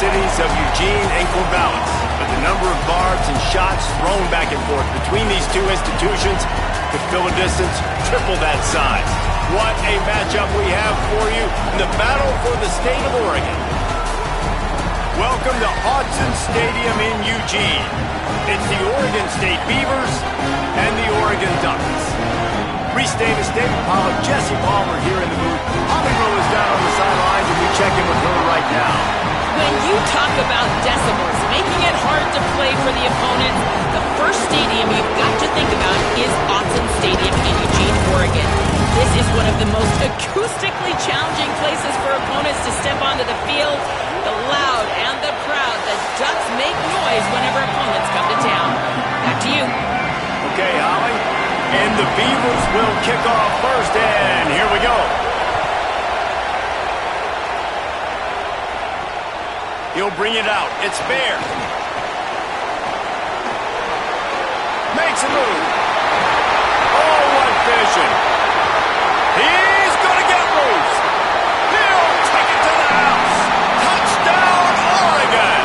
cities of Eugene and Corvallis. But the number of barbs and shots thrown back and forth between these two institutions could fill a distance triple that size. What a matchup we have for you in the battle for the state of Oregon. Welcome to Autzen Stadium in Eugene. It's the Oregon State Beavers and the Oregon Ducks. Restate a state pilot Jesse Palmer here in the booth. Holly Rowe is down on the sidelines, and we check in with her right now. When you talk about decibels, making it hard to play for the opponent, the first stadium you've got to think about is Autzen Stadium in Eugene, Oregon. This is one of the most acoustically challenging places for opponents to step onto the field. The loud and the proud, the Ducks make noise whenever opponents come to town. Back to you. Okay, Holly. And the Beavers will kick off first, and here we go. He'll bring it out. It's Bear. Makes a move. Oh, what vision. He's going to get loose. He'll take it to the house. Touchdown, Oregon.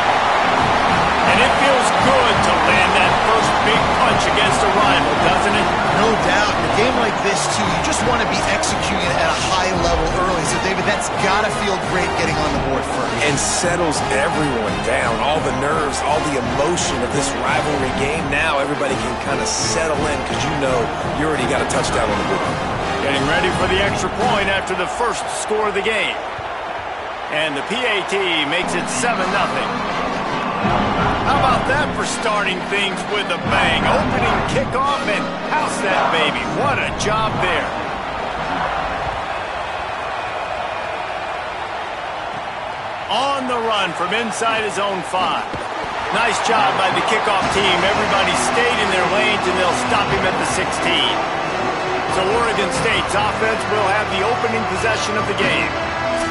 And it feels good to land that first big punch against a rival, doesn't it? No doubt. In a game like this, too, you just want to be executing it at a high level early. So, David, that's got to feel great getting on the board first. And settles everyone down. All the nerves, all the emotion of this rivalry game. Now everybody can kind of settle in because you know you already got a touchdown on the board. Getting ready for the extra point after the first score of the game. And the PAT makes it 7-0. How about that for starting things with a bang? Opening kickoff and house that baby. What a job there. On the run from inside his own 5. Nice job by the kickoff team. Everybody stayed in their lanes, and they'll stop him at the 16. So Oregon State's offense will have the opening possession of the game.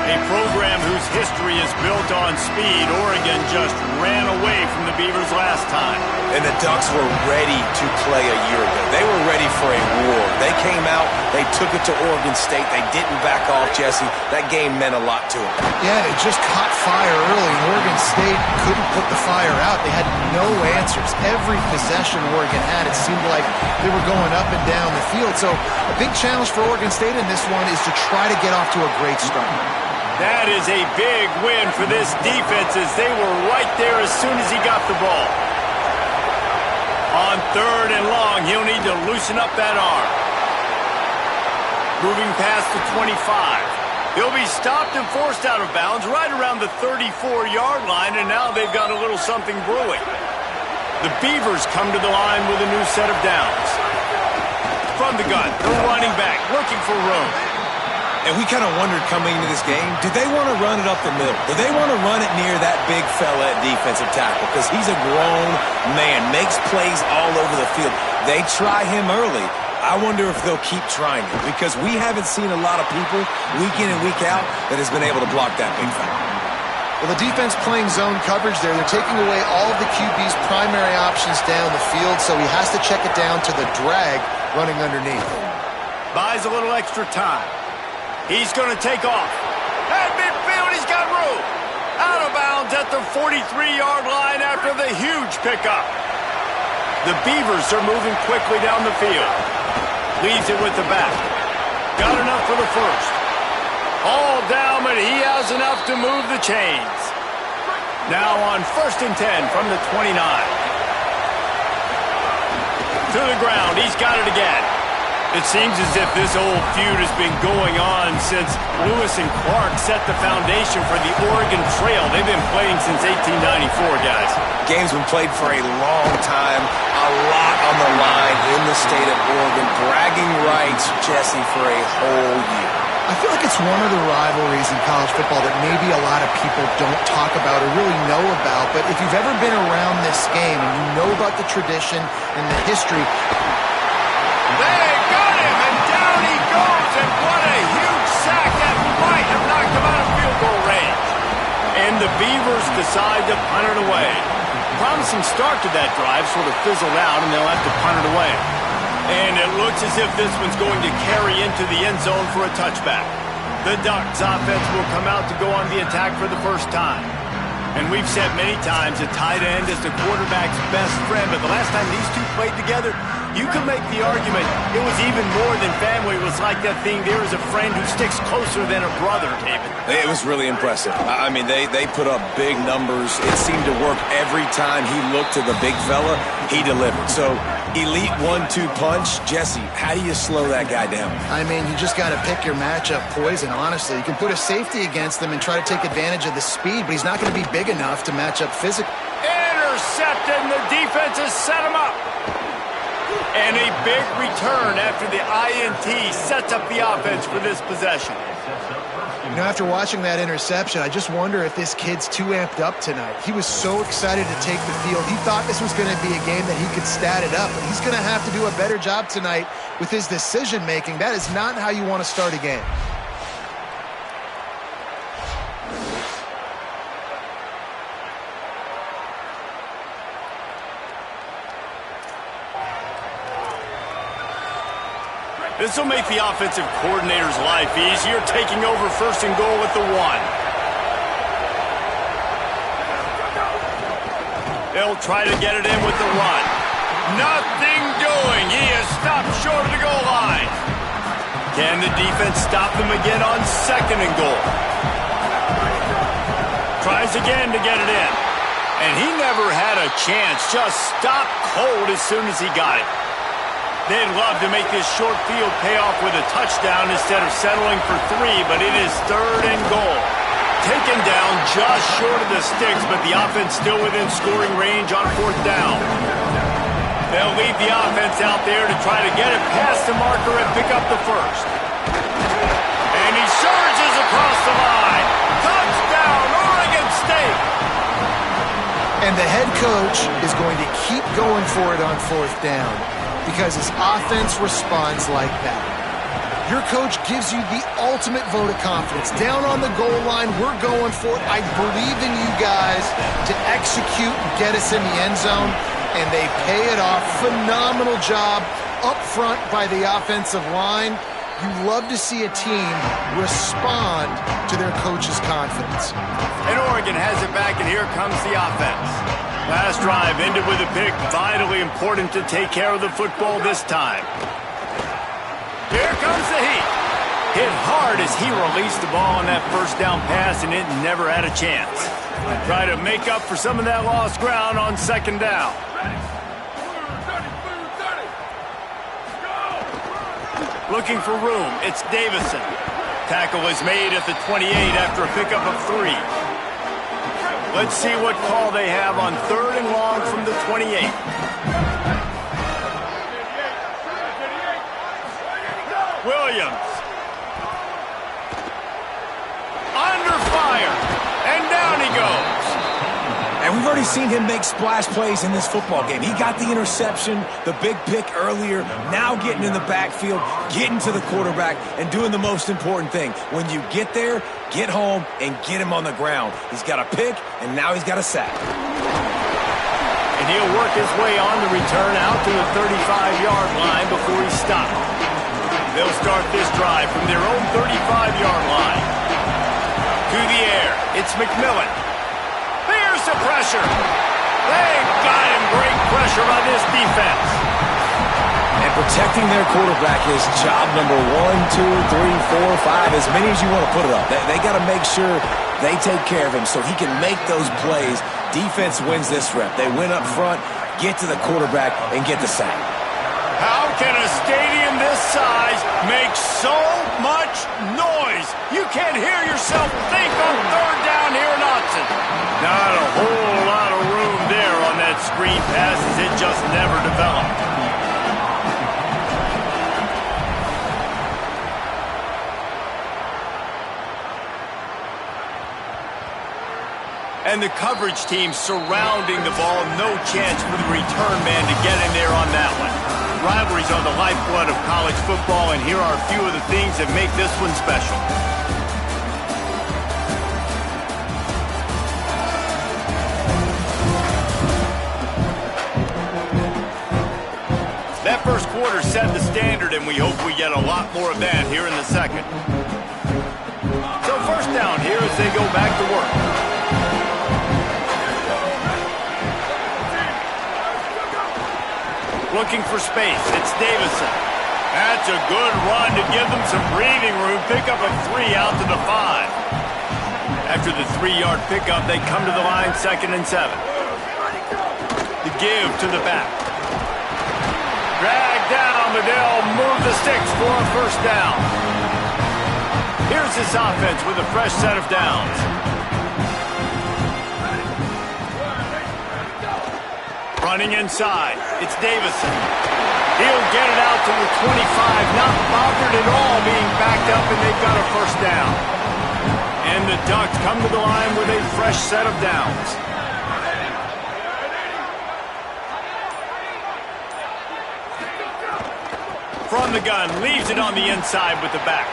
A program whose history is built on speed. Oregon just ran away from the Beavers last time. And the Ducks were ready to play a year ago. They were ready for a war. They came out, they took it to Oregon State. They didn't back off, Jesse. That game meant a lot to them. Yeah, it just caught fire early. Oregon State couldn't put the fire out. They had no answers. Every possession Oregon had, it seemed like they were going up and down the field. So a big challenge for Oregon State in this one is to try to get off to a great start. That is a big win for this defense as they were right there as soon as he got the ball. On 3rd and long, he'll need to loosen up that arm. Moving past the 25. He'll be stopped and forced out of bounds right around the 34-yard line, and now they've got a little something brewing. The Beavers come to the line with a new set of downs. From the gun, the running back looking for room. And we kind of wondered coming into this game, did they want to run it up the middle? Did they want to run it near that big fella at defensive tackle? Because he's a grown man, makes plays all over the field. They try him early. I wonder if they'll keep trying him because we haven't seen a lot of people week in and week out that has been able to block that big fella. Well, the defense playing zone coverage there. They're taking away all of the QB's primary options down the field, so he has to check it down to the drag running underneath. Buys a little extra time. He's going to take off. At midfield, he's got room. Out of bounds at the 43-yard line after the huge pickup. The Beavers are moving quickly down the field. Leaves it with the back. Got enough for the first. All down, but he has enough to move the chains. Now on 1st and 10 from the 29. To the ground, he's got it again. It seems as if this old feud has been going on since Lewis and Clark set the foundation for the Oregon Trail. They've been playing since 1894, guys. Game's been played for a long time, a lot on the line in the state of Oregon. Bragging rights, Jesse, for a whole year. I feel like it's one of the rivalries in college football that maybe a lot of people don't talk about or really know about. But if you've ever been around this game and you know about the tradition and the history... They got him, and down he goes, and what a huge sack that might have knocked him out of field goal range. And the Beavers decide to punt it away. Promising start to that drive sort of fizzled out, and they'll have to punt it away. And it looks as if this one's going to carry into the end zone for a touchback. The Ducks offense will come out to go on the attack for the first time. And we've said many times a tight end is the quarterback's best friend, but the last time these two played together, you can make the argument it was even more than family. It was like that thing, there is a friend who sticks closer than a brother, David. It was really impressive. I mean, they put up big numbers. It seemed to work every time he looked to the big fella, he delivered. So, elite 1-2 punch. Jesse, how do you slow that guy down? I mean, you just got to pick your matchup poison, honestly. You can put a safety against him and try to take advantage of the speed, but he's not going to be big enough to match up physically. Intercepted, and the defense has set him up. And a big return after the INT sets up the offense for this possession. You know, after watching that interception, I just wonder if this kid's too amped up tonight. He was so excited to take the field. He thought this was going to be a game that he could stat it up, but he's going to have to do a better job tonight with his decision-making. That is not how you want to start a game. This will make the offensive coordinator's life easier, taking over first and goal with the 1. They'll try to get it in with the run. Nothing doing. He is stopped short of the goal line. Can the defense stop them again on second and goal? Tries again to get it in. And he never had a chance. Just stopped cold as soon as he got it. They'd love to make this short field pay off with a touchdown instead of settling for 3, but it is third and goal. Taken down just short of the sticks, but the offense still within scoring range on fourth down. They'll leave the offense out there to try to get it past the marker and pick up the first. And he surges across the line. Touchdown, Oregon State! And the head coach is going to keep going for it on fourth down, because his offense responds like that. Your coach gives you the ultimate vote of confidence. Down on the goal line, we're going for it. I believe in you guys to execute and get us in the end zone, and they pay it off. Phenomenal job up front by the offensive line. You love to see a team respond to their coach's confidence. And Oregon has it back, and here comes the offense. Last drive ended with a pick. Vitally important to take care of the football this time. Here comes the heat. Hit hard as he released the ball on that first down pass, and it never had a chance. Try to make up for some of that lost ground on second down. Looking for room. It's Davison. Tackle is made at the 28 after a pickup of 3. Let's see what call they have on third and long from the 28. Williams. Under fire. And down he goes. And we've already seen him make splash plays in this football game. He got the interception, the big pick earlier, now getting in the backfield, getting to the quarterback, and doing the most important thing. When you get there, get home and get him on the ground. He's got a pick, and now he's got a sack. And he'll work his way on the return out to the 35-yard line before he's stopped. They'll start this drive from their own 35-yard line. To the air, it's McMillan. Here's the pressure. They've got him. Great pressure by this defense. And protecting their quarterback is job number 1, 2, 3, 4, 5, as many as you want to put it up. They got to make sure they take care of him so he can make those plays. Defense wins this rep. They win up front, get to the quarterback, and get the sack. How can a stadium this size make so much noise? You can't hear yourself think on third down here in Autzen. Not a whole lot of room there on that screen pass, as it just never developed. And the coverage team surrounding the ball. No chance for the return man to get in there on that one. Rivalries are the lifeblood of college football, and here are a few of the things that make this one special. That first quarter set the standard, and we hope we get a lot more of that here in the second. So first down here as they go back to work. Looking for space. It's Davison. That's a good run to give them some breathing room. Pick up a 3 out to the 5. After the 3-yard pickup, they come to the line 2nd and 7. The give to the back. Drag down, but they'll move the sticks for a first down. Here's this offense with a fresh set of downs. Running inside, it's Davison. He'll get it out to the 25, not bothered at all being backed up, and they've got a first down. And the Ducks come to the line with a fresh set of downs. From the gun, leaves it on the inside with the back.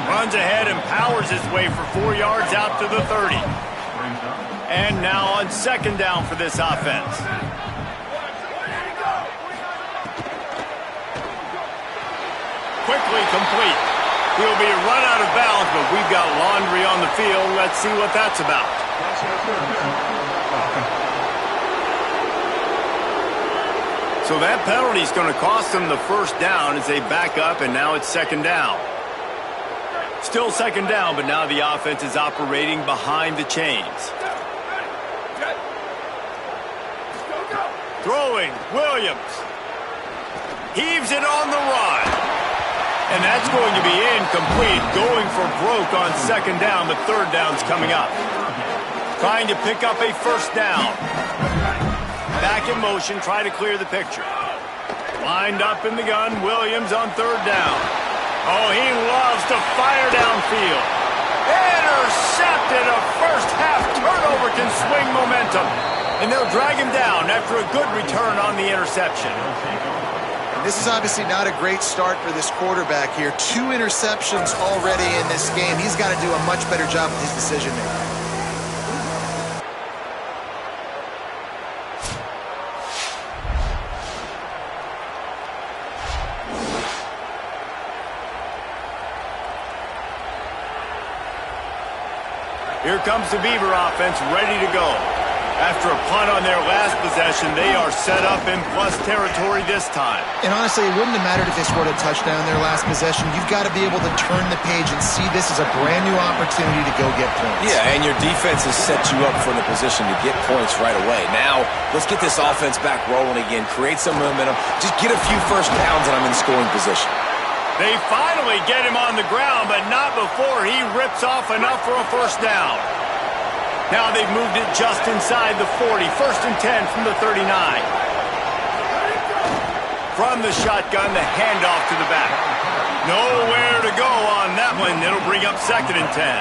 Runs ahead and powers his way for 4 yards out to the 30. And now on 2nd down for this offense. Quickly complete. He'll be run out of bounds, but we've got laundry on the field. Let's see what that's about. So that penalty is going to cost them the first down as they back up, and now it's 2nd down. Still 2nd down, but now the offense is operating behind the chains. Throwing, Williams. Heaves it on the run. And that's going to be incomplete. Going for broke on 2nd down, but 3rd down's coming up. Trying to pick up a first down. Back in motion, try to clear the picture. Lined up in the gun, Williams on 3rd down. Oh, he loves to fire downfield. Intercepted. A first-half turnover can swing momentum. And they'll drag him down after a good return on the interception. This is obviously not a great start for this quarterback here. 2 interceptions already in this game. He's got to do a much better job with his decision-making. Here comes the Beaver offense ready to go. After a punt on their last possession, they are set up in plus territory this time. And honestly, it wouldn't have mattered if they scored a touchdown their last possession. You've got to be able to turn the page and see this as a brand new opportunity to go get points. Yeah, and your defense has set you up for the position to get points right away. Now, let's get this offense back rolling again, create some momentum, just get a few first downs, and I'm in scoring position. They finally get him on the ground, but not before he rips off enough for a first down. Now they've moved it just inside the 40. 1st and 10 from the 39. From the shotgun, the handoff to the back. Nowhere to go on that one. It'll bring up 2nd and 10.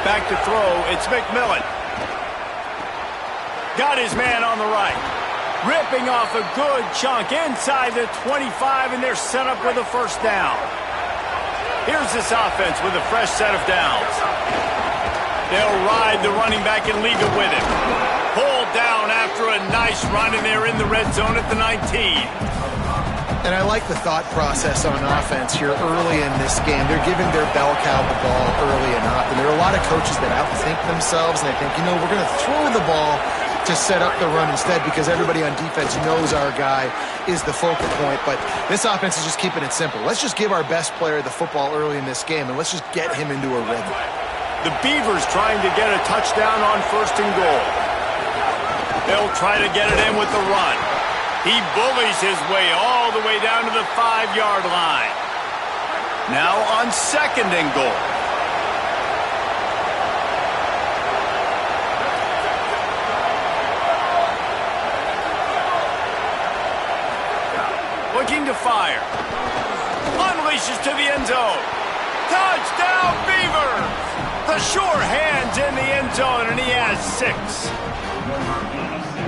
Back to throw, it's McMillan. Got his man on the right. Ripping off a good chunk inside the 25, and they're set up with a first down. Here's this offense with a fresh set of downs. They'll ride the running back and leave it with him. Pulled down after a nice run, and they're in the red zone at the 19. And I like the thought process on offense here early in this game. They're giving their bell cow the ball early enough. And there are a lot of coaches that outthink themselves, and they think, you know, we're going to throw the ball to set up the run instead because everybody on defense knows our guy is the focal point. But this offense is just keeping it simple. Let's just give our best player the football early in this game, and let's just get him into a rhythm. The Beavers trying to get a touchdown on 1st and goal. They'll try to get it in with the run. He bullies his way all the way down to the 5-yard line. Now on 2nd and goal. Looking to fire. Unleashes to the end zone. Touchdown, Beavers! The sure hand's in the end zone, and he has 6.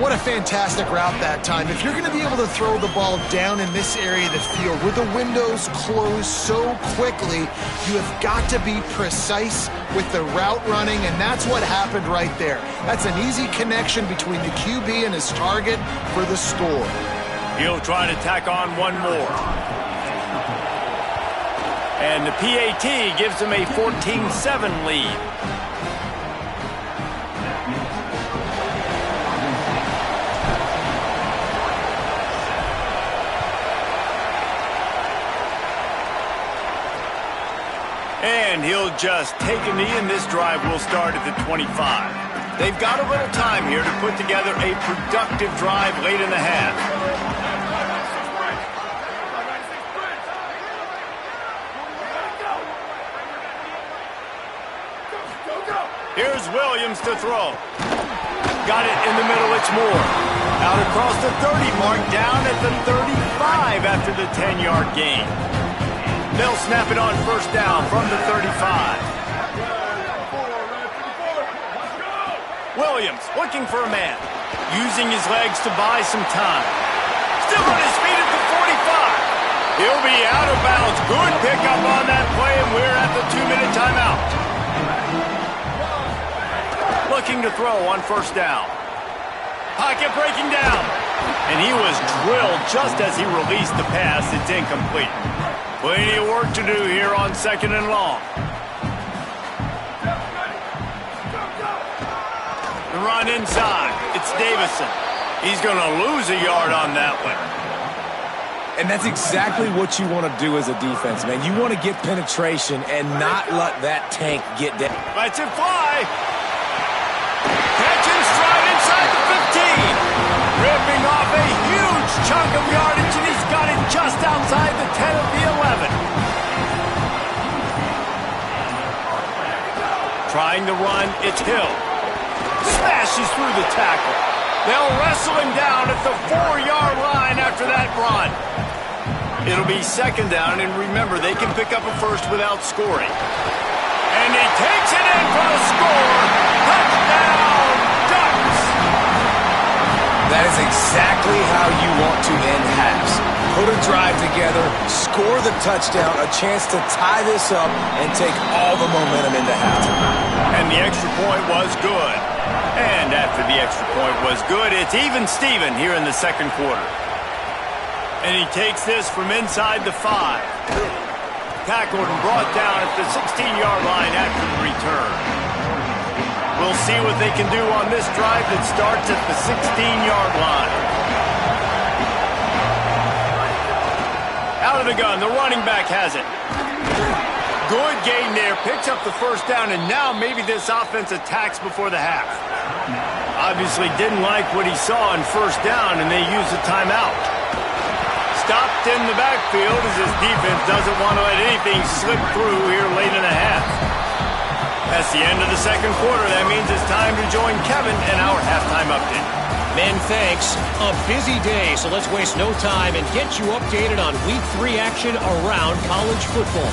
What a fantastic route that time. If you're going to be able to throw the ball down in this area of the field with the windows closed so quickly, you have got to be precise with the route running, and that's what happened right there. That's an easy connection between the QB and his target for the score. He'll try to tack on one more. And the PAT gives him a 14-7 lead. And he'll just take a knee, and this drive will start at the 25. They've got a little time here to put together a productive drive late in the half. Here's Williams to throw. Got it in the middle, it's Moore. Out across the 30 mark, down at the 35 after the 10-yard gain. They'll snap it on first down from the 35. Williams looking for a man, using his legs to buy some time. Still on his feet at the 45. He'll be out of bounds. Good pickup on that play, and we're at the 2-minute timeout. Looking to throw on first down. Pocket breaking down. And he was drilled just as he released the pass. It's incomplete. Plenty of work to do here on second and long. The run inside. It's Davison. He's going to lose a yard on that one. And that's exactly what you want to do as a defense, man. You want to get penetration and not let that tank get down. Lets it fly. Catch and stride inside the 15. Ripping off a huge chunk of yardage, and he's got it just outside the 10 of the 11. Trying to run, it's Hill. Smashes through the tackle. They'll wrestle him down at the 4-yard line after that run. It'll be second down, and remember, they can pick up a first without scoring. And he takes it in for the score. Touchdown, Ducks! That is exactly how you want to end halves. Put a drive together, score the touchdown, a chance to tie this up, and take all the momentum into halftime. And the extra point was good. And after the extra point was good, it's even Steven here in the second quarter. And he takes this from inside the 5. Tackled and brought down at the 16-yard line after the return. We'll see what they can do on this drive that starts at the 16-yard line. Out of the gun, the running back has it. Good gain there, picks up the first down, and now maybe this offense attacks before the half. Obviously didn't like what he saw on first down, and they used a timeout. Stopped in the backfield as his defense doesn't want to let anything slip through here late in the half. That's the end of the second quarter. That means it's time to join Kevin in our halftime update. Men, thanks. A busy day, so let's waste no time and get you updated on Week 3 action around college football.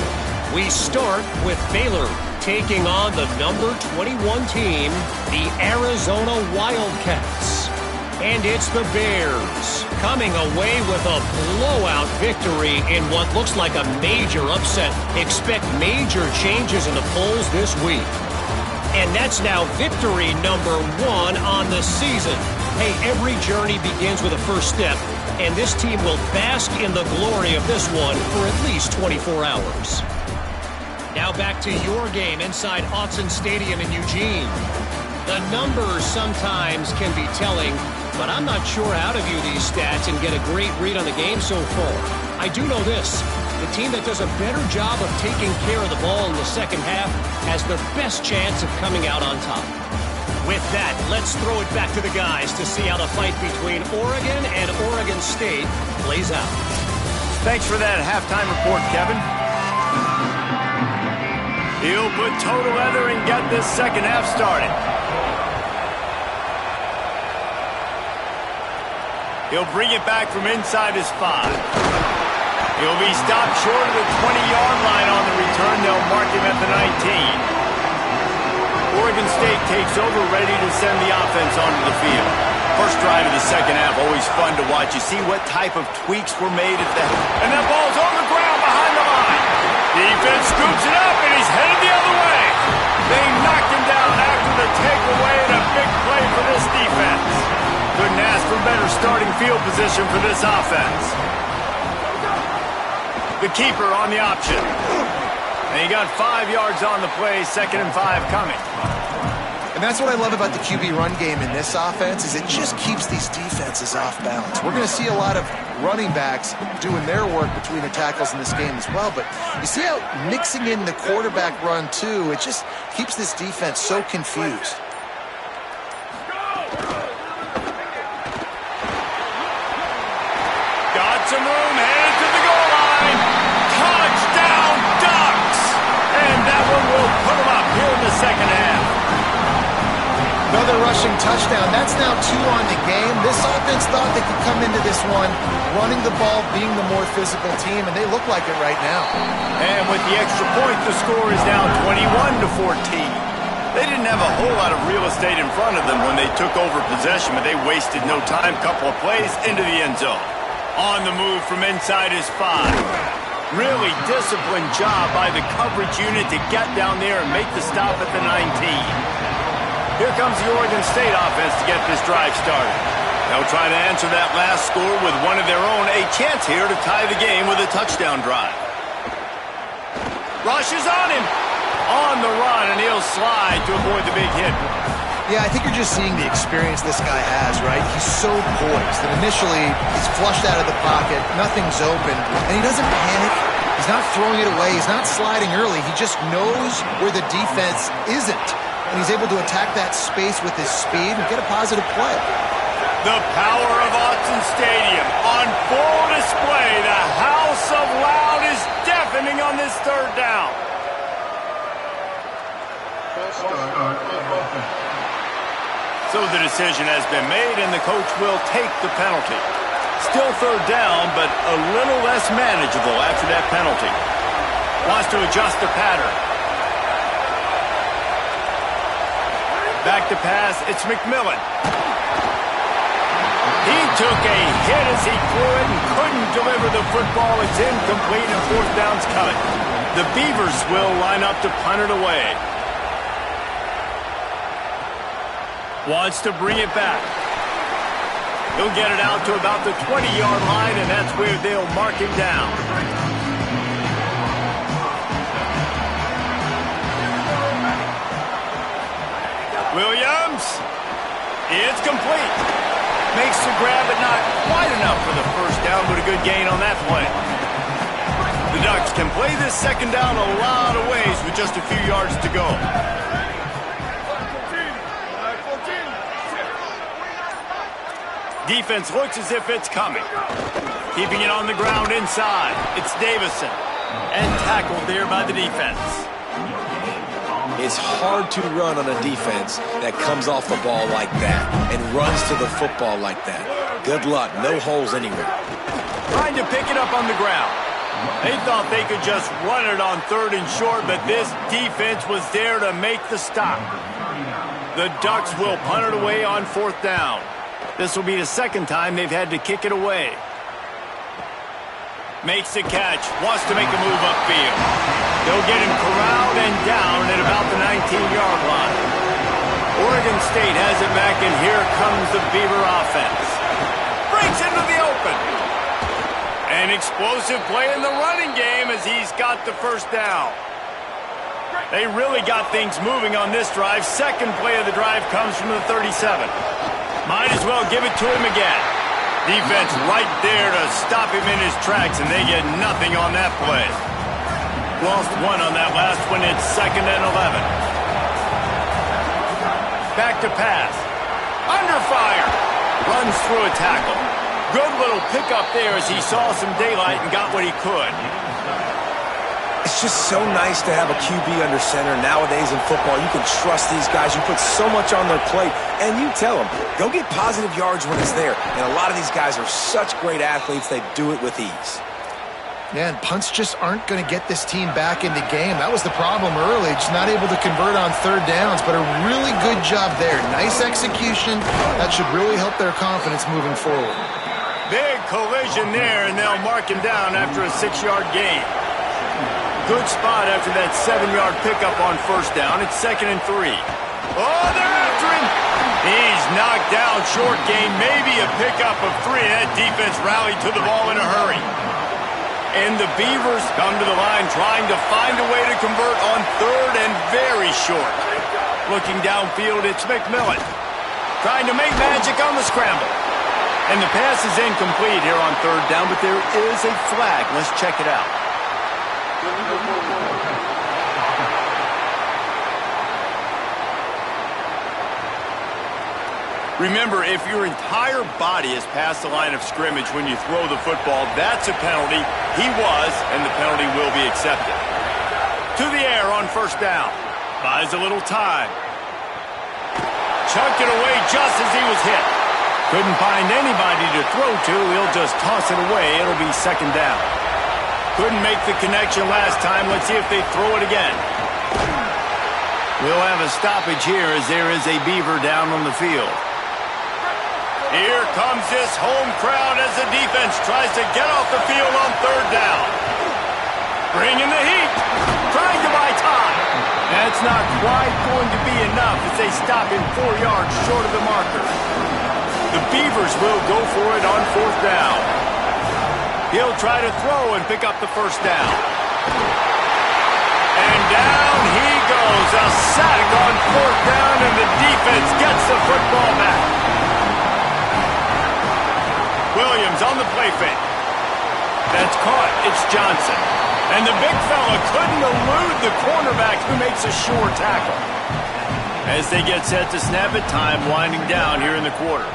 We start with Baylor taking on the number 21 team, the Arizona Wildcats. And it's the Bears coming away with a blowout victory in what looks like a major upset. Expect major changes in the polls this week. And that's now victory number 1 on the season. Hey, every journey begins with a first step, and this team will bask in the glory of this one for at least 24 hours. Now back to your game inside Autzen Stadium in Eugene. The numbers sometimes can be telling, but I'm not sure how to view these stats and get a great read on the game so far. I do know this. The team that does a better job of taking care of the ball in the second half has the best chance of coming out on top. With that, let's throw it back to the guys to see how the fight between Oregon and Oregon State plays out. Thanks for that halftime report, Kevin. He'll put toe to leather and get this second half started. He'll bring it back from inside his 5. He'll be stopped short of the 20-yard line on the return. They'll mark him at the 19. Oregon State takes over, ready to send the offense onto the field. First drive of the second half, always fun to watch. You see what type of tweaks were made at that. And that ball's on the ground behind the line. Defense scoops it up, and he's headed the other way. They knocked him down after the takeaway, and a big play for this defense. Couldn't ask for better starting field position for this offense. The keeper on the option. And he got 5 yards on the play, 2nd and 5 coming. And that's what I love about the QB run game in this offense is it just keeps these defenses off balance. We're going to see a lot of running backs doing their work between the tackles in this game as well. But you see how mixing in the quarterback run too, it just keeps this defense so confused. Got some room, headed to the goal line. Touchdown, Ducks! And that one will put them up here in the second half. Another rushing touchdown. That's now 2 on the game. This offense thought they could come into this one running the ball, being the more physical team, and they look like it right now. And with the extra point, the score is now 21-14. They didn't have a whole lot of real estate in front of them when they took over possession, but they wasted no time. Couple of plays into the end zone. On the move from inside his 5. Really disciplined job by the coverage unit to get down there and make the stop at the 19. Here comes the Oregon State offense to get this drive started. They'll try to answer that last score with one of their own. A chance here to tie the game with a touchdown drive. Rush is on him. On the run, and he'll slide to avoid the big hit. Yeah, I think you're just seeing the experience this guy has, right? He's so poised that initially he's flushed out of the pocket, nothing's open, and he doesn't panic. He's not throwing it away. He's not sliding early. He just knows where the defense isn't. And he's able to attack that space with his speed and get a positive play. The power of Autzen Stadium on full display. The house of loud is deafening on this third down. So the decision has been made, and the coach will take the penalty. Still third down, but a little less manageable after that penalty. Wants to adjust the pattern. Back to pass, it's McMillan. He took a hit as he threw it and couldn't deliver the football. It's incomplete and fourth down's coming. The Beavers will line up to punt it away. Wants to bring it back. He'll get it out to about the 20-yard line, and that's where they'll mark him down. Williams, it's complete. Makes the grab, but not quite enough for the first down, but a good gain on that play. The Ducks can play this second down a lot of ways with just a few yards to go. Defense looks as if it's coming. Keeping it on the ground inside. It's Davison. And tackled there by the defense. It's hard to run on a defense that comes off the ball like that and runs to the football like that. Good luck. No holes anywhere. Trying to pick it up on the ground. They thought they could just run it on third and short, but this defense was there to make the stop. The Ducks will punt it away on fourth down. This will be the second time they've had to kick it away. Makes the catch. Wants to make a move upfield. They'll get him corralled and down at about the 19-yard line. Oregon State has it back, and here comes the Beaver offense. Breaks into the open. An explosive play in the running game as he's got the first down. They really got things moving on this drive. Second play of the drive comes from the 37. Might as well give it to him again. Defense right there to stop him in his tracks, and they get nothing on that play. Lost one on that last one. It's 2nd and 11. Back to pass. Under fire. Runs through a tackle. Good little pickup there as he saw some daylight and got what he could. It's just so nice to have a QB under center nowadays in football. You can trust these guys. You put so much on their plate, and you tell them, go get positive yards when it's there. And a lot of these guys are such great athletes, they do it with ease. Yeah, and punts just aren't going to get this team back in the game. That was the problem early, just not able to convert on third downs, but a really good job there. Nice execution. That should really help their confidence moving forward. Big collision there, and they'll mark him down after a 6-yard gain. Good spot after that 7-yard pickup on first down. It's 2nd and 3. Oh, they're after him. He's knocked down, short gain, maybe a pickup of 3. That defense rallied to the ball in a hurry. And the Beavers come to the line trying to find a way to convert on third and very short. Looking downfield, it's McMillan. Trying to make magic on the scramble. And the pass is incomplete here on third down, but there is a flag. Let's check it out. Remember, if your entire body is past the line of scrimmage when you throw the football, that's a penalty. He was, and the penalty will be accepted. To the air on first down. Buys a little time. Chucked it away just as he was hit. Couldn't find anybody to throw to. He'll just toss it away. It'll be second down. Couldn't make the connection last time. Let's see if they throw it again. We'll have a stoppage here as there is a Beaver down on the field. Here comes this home crowd as the defense tries to get off the field on third down. Bringing the heat. Trying to buy time. That's not quite going to be enough as they stop him 4 yards short of the marker. The Beavers will go for it on fourth down. He'll try to throw and pick up the first down. And down he goes. A sack on fourth down, and the defense gets the football back. Williams on the play fake. That's caught. It's Johnson. And the big fella couldn't elude the cornerback who makes a sure tackle. As they get set to snap it, time winding down here in the quarter.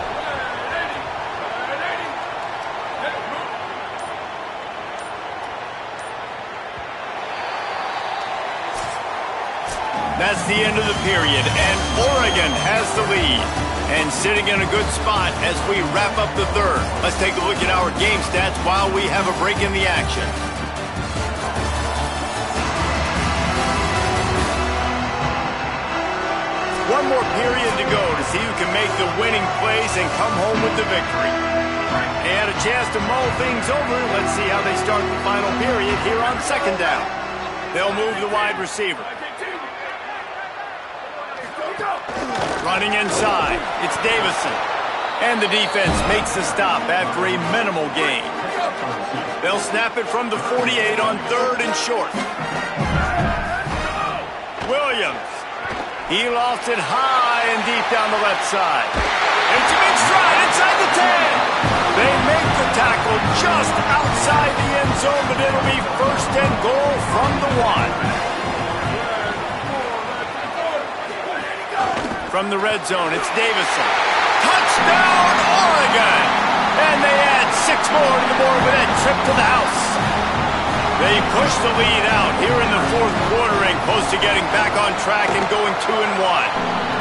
That's the end of the period, and Oregon has the lead. And sitting in a good spot as we wrap up the third. Let's take a look at our game stats while we have a break in the action. One more period to go to see who can make the winning plays and come home with the victory. They had a chance to mull things over. Let's see how they start the final period here on second down. They'll move the wide receiver. Running inside, it's Davison. And the defense makes the stop after a minimal gain. They'll snap it from the 48 on third and short. Williams. He lofts it high and deep down the left side. It's a big stride inside the 10. They make the tackle just outside the end zone, but it'll be first and goal from the 1. From the red zone, it's Davison. Touchdown, Oregon! And they add 6 more to the board with that trip to the house. They push the lead out here in the fourth quarter and close to getting back on track and going 2-1.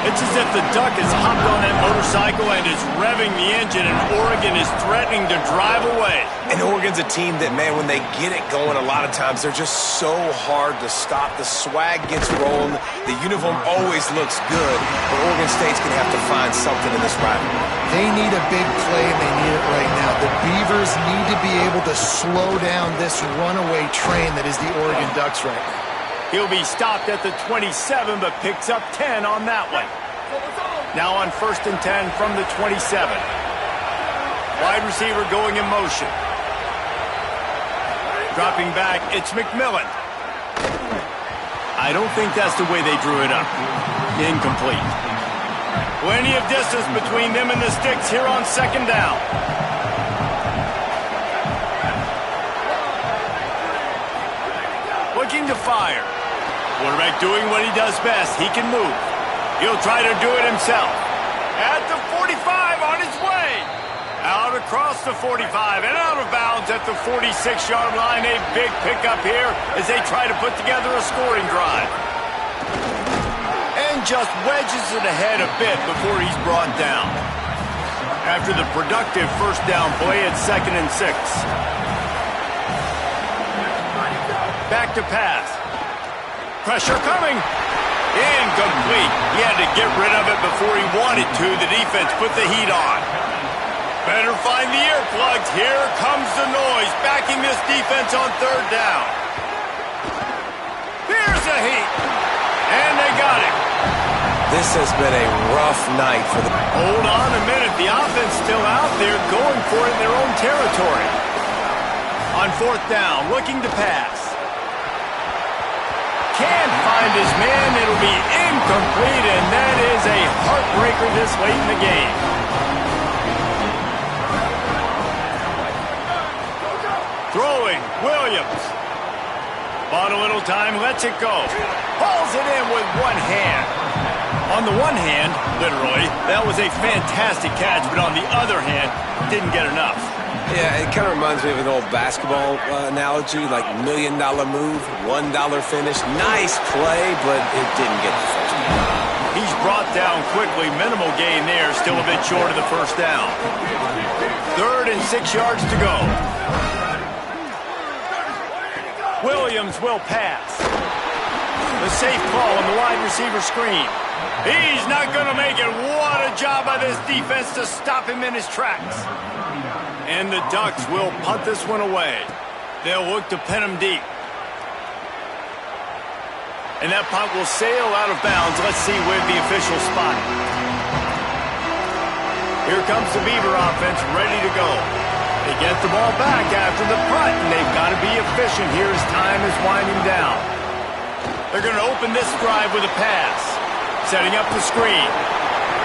It's as if the Duck has hopped on that motorcycle and is revving the engine, and Oregon is threatening to drive away. And Oregon's a team that, man, when they get it going, a lot of times they're just so hard to stop. The swag gets rolling. The uniform always looks good, but Oregon State's going to have to find something in this rivalry. They need a big play, and they need it right now. The Beavers need to be able to slow down this runaway train that is the Oregon Ducks right now. He'll be stopped at the 27, but picks up 10 on that one. Now on first and 10 from the 27. Wide receiver going in motion. Dropping back, it's McMillan. I don't think that's the way they drew it up. Incomplete. Plenty of distance between them and the sticks here on second down. Looking to fire. Quarterback doing what he does best. He can move. He'll try to do it himself. At the 45 on his way. Out across the 45 and out of bounds at the 46-yard line. A big pickup here as they try to put together a scoring drive. And just wedges it ahead a bit before he's brought down. After the productive first down play at 2nd and 6. Back to pass. Pressure coming. Incomplete. He had to get rid of it before he wanted to. The defense put the heat on. Better find the earplugs. Here comes the noise, backing this defense on third down. Here's the heat. And they got it. This has been a rough night for the... Hold on a minute. The offense still out there going for it in their own territory. On fourth down, looking to pass. can't find his man. It'll be incomplete, and that is a heartbreaker this late in the game. Throwing, Williams. Bought a little time, lets it go. Hauls it in with one hand. On the one hand, literally, that was a fantastic catch, but on the other hand, didn't get enough. Yeah, it kind of reminds me of an old basketball analogy, like $1 million move, $1 finish. Nice play, but it didn't get the first down. He's brought down quickly. Minimal gain there, still a bit short of the first down. 3rd and 6 yards to go. Williams will pass. The safe call on the wide receiver screen. He's not going to make it. What a job by this defense to stop him in his tracks. And the Ducks will punt this one away. They'll look to pin him deep. And that punt will sail out of bounds. Let's see where the officials spot it. Here comes the Beaver offense ready to go. They get the ball back after the punt, and they've got to be efficient here as time is winding down. They're going to open this drive with a pass. Setting up the screen.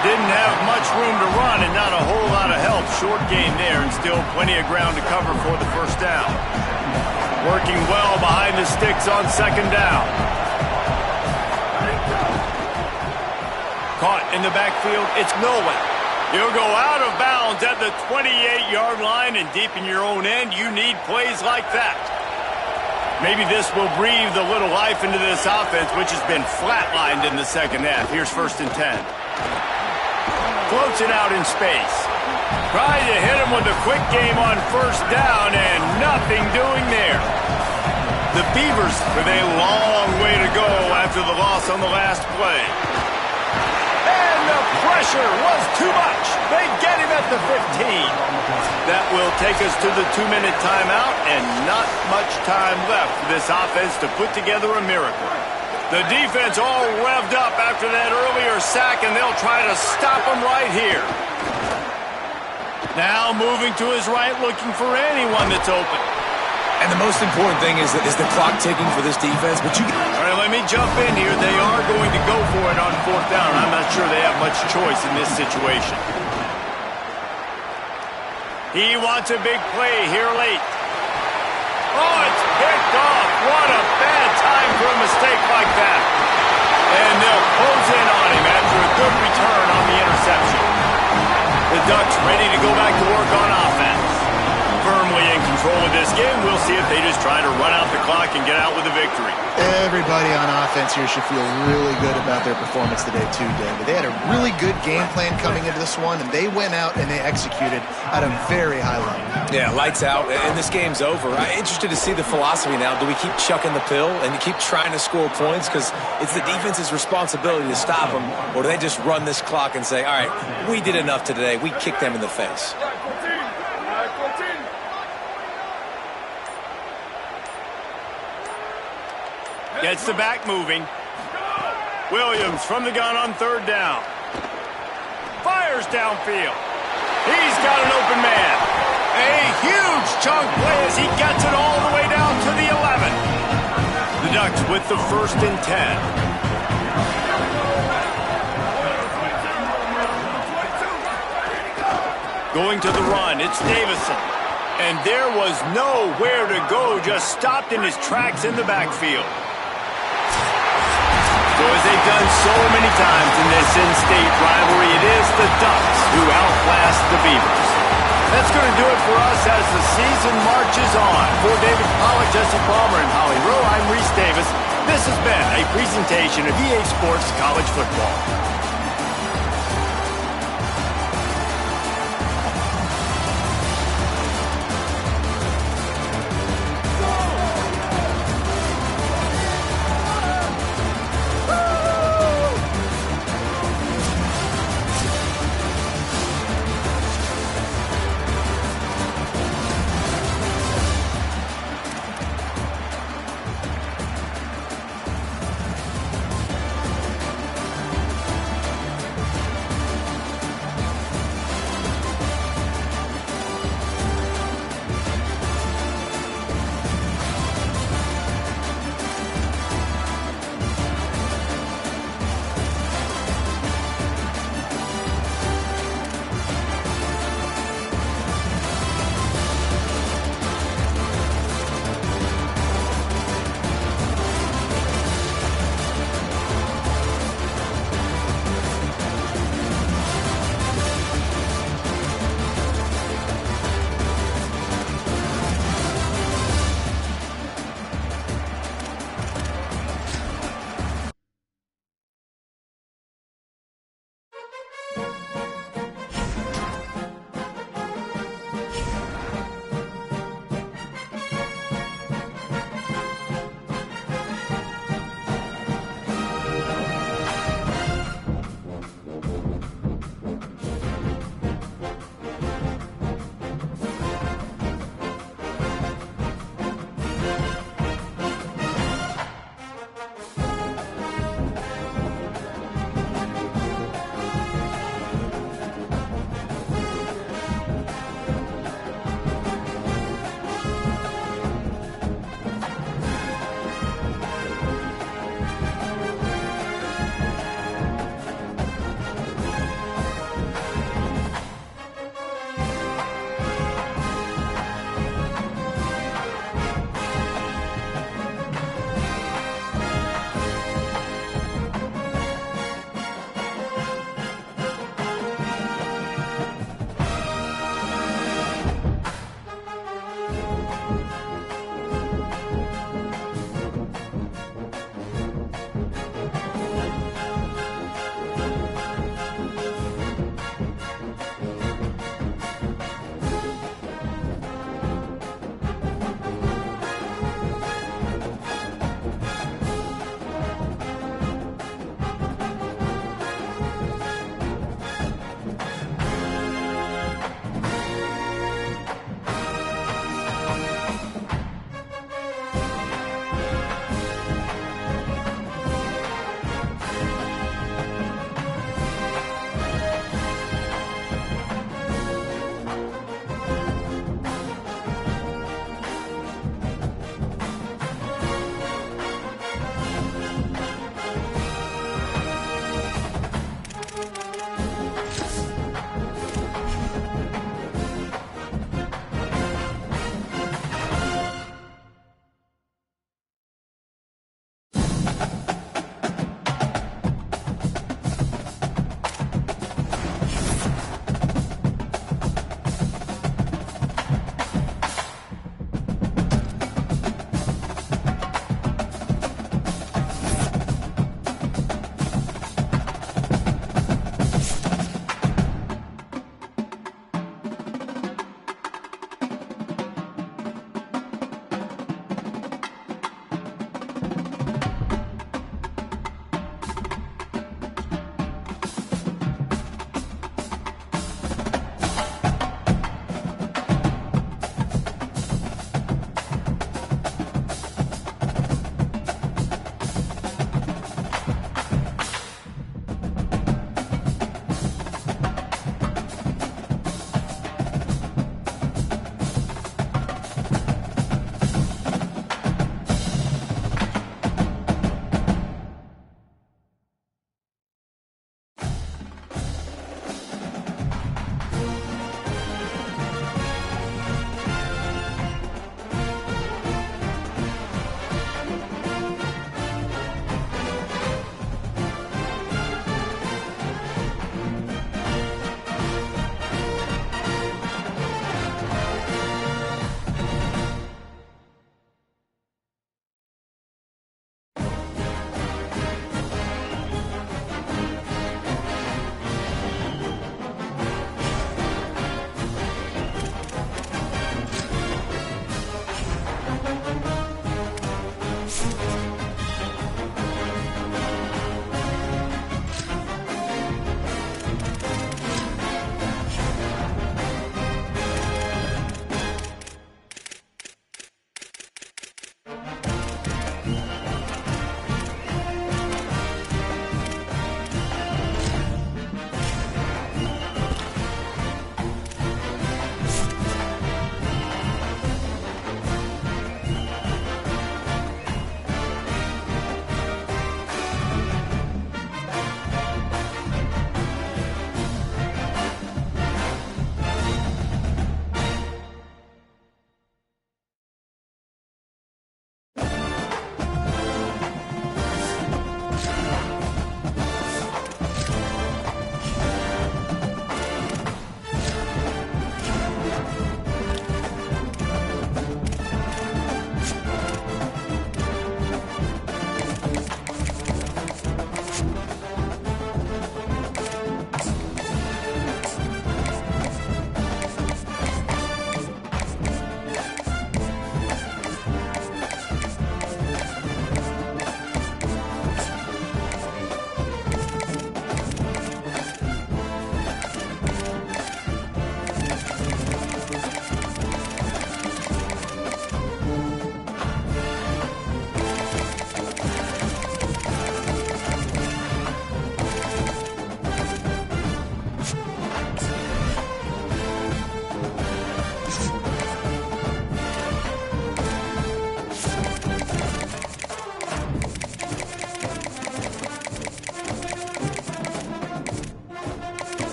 Didn't have much room to run and not a whole lot of help. Short gain there and still plenty of ground to cover for the first down. Working well behind the sticks on 2nd down. Caught in the backfield. It's Nowell. He'll go out of bounds at the 28-yard line, and deep in your own end, you need plays like that. Maybe this will breathe a little life into this offense, which has been flatlined in the second half. Here's 1st and 10. Floats it out in space. Trying to hit him with a quick game on 1st down, and nothing doing there. The Beavers with a long way to go after the loss on the last play. And the pressure was too much. They get him at the 15. That will take us to the 2-minute timeout, and not much time left for this offense to put together a miracle. The defense all revved up after that earlier sack, and they'll try to stop him right here. Now moving to his right, looking for anyone that's open. And the most important thing is the clock ticking for this defense. But all right, let me jump in here. They are going to go for it on 4th down. I'm not sure they have much choice in this situation. He wants a big play here late. Oh, it's picked off. What a bad time for a mistake like that. And they'll close in on him after a good return on the interception. The Ducks ready to go back to work on offense. Firmly in control of this game. We'll see if they just try to run out the clock and get out with a victory. Everybody on offense here should feel really good about their performance today too, David. They had a really good game plan coming into this one, and they went out and they executed at a very high level. Yeah, lights out, and this game's over. I'm interested to see the philosophy now. Do we keep chucking the pill and keep trying to score points because it's the defense's responsibility to stop them, or do they just run this clock and say, all right, we did enough today. We kicked them in the face. Gets the back moving. Williams from the gun on 3rd down. Fires downfield. He's got an open man. A huge chunk play as he gets it all the way down to the 11. The Ducks with the 1st and 10. Going to the run, it's Davison. And there was nowhere to go, just stopped in his tracks in the backfield. So as they've done so many times in this in-state rivalry, it is the Ducks who outlast the Beavers. That's going to do it for us as the season marches on. For David Pollack, Jesse Palmer, and Holly Rowe, I'm Reese Davis. This has been a presentation of EA Sports College Football.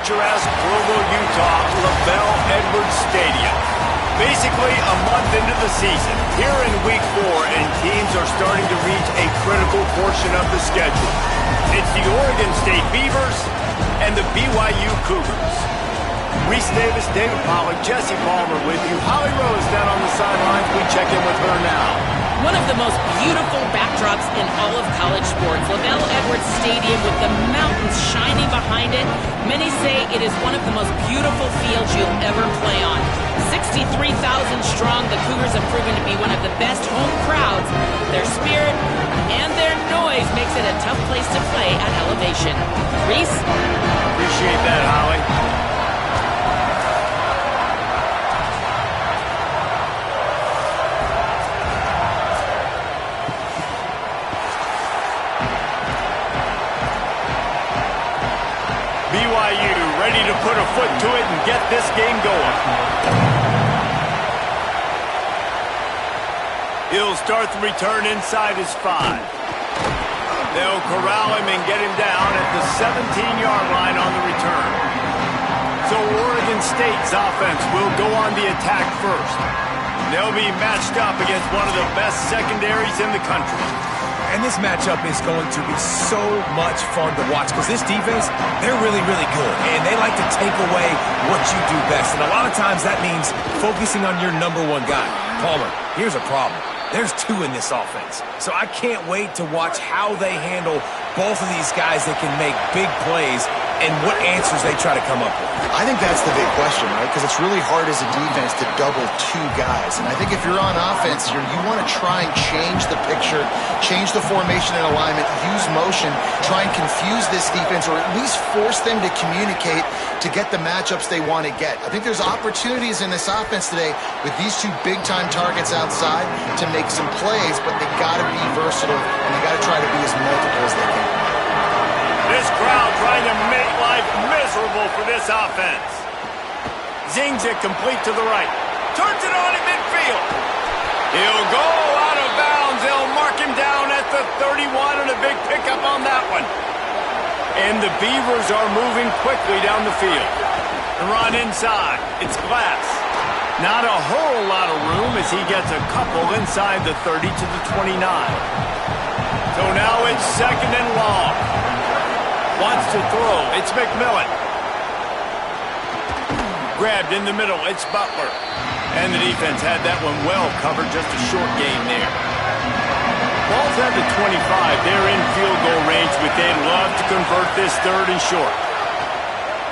picturesque Provo, Utah, LaBelle Edwards Stadium. Basically a month into the season, here in Week 4, and teams are starting to reach a critical portion of the schedule. It's the Oregon State Beavers and the BYU Cougars. Reese Davis, David Pollack, Jesse Palmer with you. Holly Rose down on the sidelines. We check in with her now. One of the most beautiful backdrops in all of college sports. LaBelle Edwards Stadium with the mountains shining behind it. Many say it is one of the most beautiful fields you'll ever play on. 63,000 strong, the Cougars have proven to be one of the best home crowds. Their spirit and their noise makes it a tough place to play at elevation. Reese? Appreciate that, Holly. BYU ready to put a foot to it and get this game going. He'll start the return inside his 5. They'll corral him and get him down at the 17-yard line on the return. So Oregon State's offense will go on the attack first. They'll be matched up against one of the best secondaries in the country. And this matchup is going to be so much fun to watch because this defense, they're really, really good. And they like to take away what you do best. And a lot of times that means focusing on your number one guy. Palmer, here's a problem. There's 2 in this offense. So I can't wait to watch how they handle both of these guys that can make big plays and what answers they try to come up with. I think that's the big question, right? Because it's really hard as a defense to double 2 guys. And I think if you're on offense, you want to try and change the picture, change the formation and alignment, use motion, try and confuse this defense, or at least force them to communicate to get the matchups they want to get. I think there's opportunities in this offense today with these 2 big-time targets outside to make some plays, but they got to be versatile, and they got to try to be as multiple as they can. This crowd trying to make life miserable for this offense. Zings it complete to the right. Turns it on at midfield. He'll go out of bounds. They'll mark him down at the 31 and a big pickup on that one. And the Beavers are moving quickly down the field. The run inside. It's Glass. Not a whole lot of room as he gets a couple inside the 30 to the 29. So now it's 2nd and long. Wants to throw. It's McMillan. Grabbed in the middle. It's Butler. And the defense had that one well covered. Just a short game there. Ball's at the 25. They're in field goal range, but they'd love to convert this 3rd and short.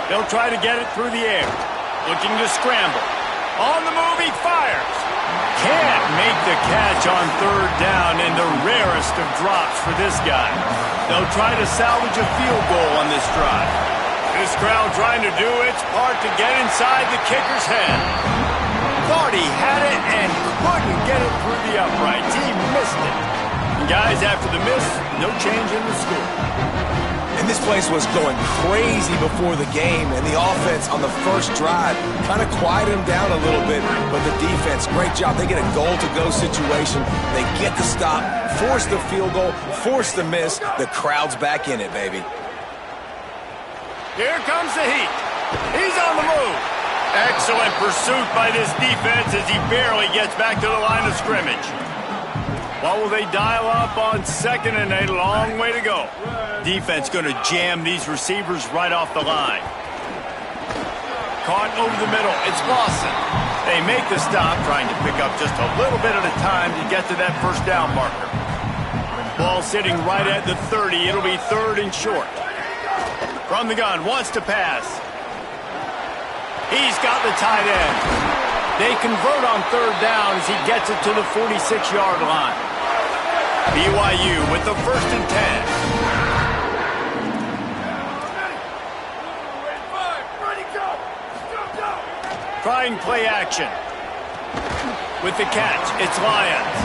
They'll try to get it through the air. Looking to scramble. On the move, he fires. Can't make the catch on 3rd down, and the rarest of drops for this guy. They'll try to salvage a field goal on this drive. This crowd trying to do its part to get inside the kicker's head. Thought he had it and couldn't get it through the uprights. He missed it. And guys, after the miss, no change in the score. And this place was going crazy before the game, and the offense on the first drive kind of quieted them down a little bit, but the defense, great job. They get a goal-to-go situation. They get the stop, force the field goal, force the miss. The crowd's back in it, baby. Here comes the heat. He's on the move. Excellent pursuit by this defense as he barely gets back to the line of scrimmage. What will they dial up on 2nd and a long way to go? Defense going to jam these receivers right off the line. Caught over the middle. It's Lawson. They make the stop, trying to pick up just a little bit at a time to get to that 1st down marker. Ball sitting right at the 30. It'll be 3rd and short. From the gun, wants to pass. He's got the tight end. They convert on 3rd down as he gets it to the 46-yard line. BYU with the 1st and 10. Trying play action. With the catch, it's Lyons.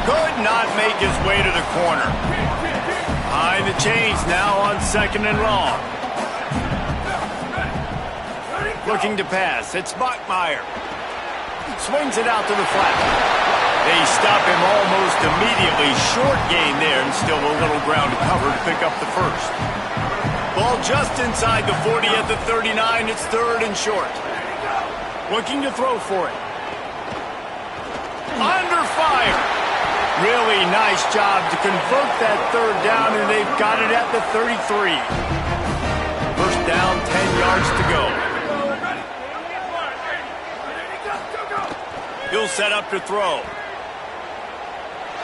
Could not make his way to the corner. Behind the chains now on 2nd and long. Looking to pass. It's Bachmeier. Swings it out to the flat. They stop him almost immediately. Short gain there and still a little ground to cover to pick up the 1st. Ball just inside the 40 at the 39. It's 3rd and short. Looking to throw for it. Under fire. Really nice job to convert that 3rd down, and they've got it at the 33. First down, 10 yards to go. He'll set up to throw.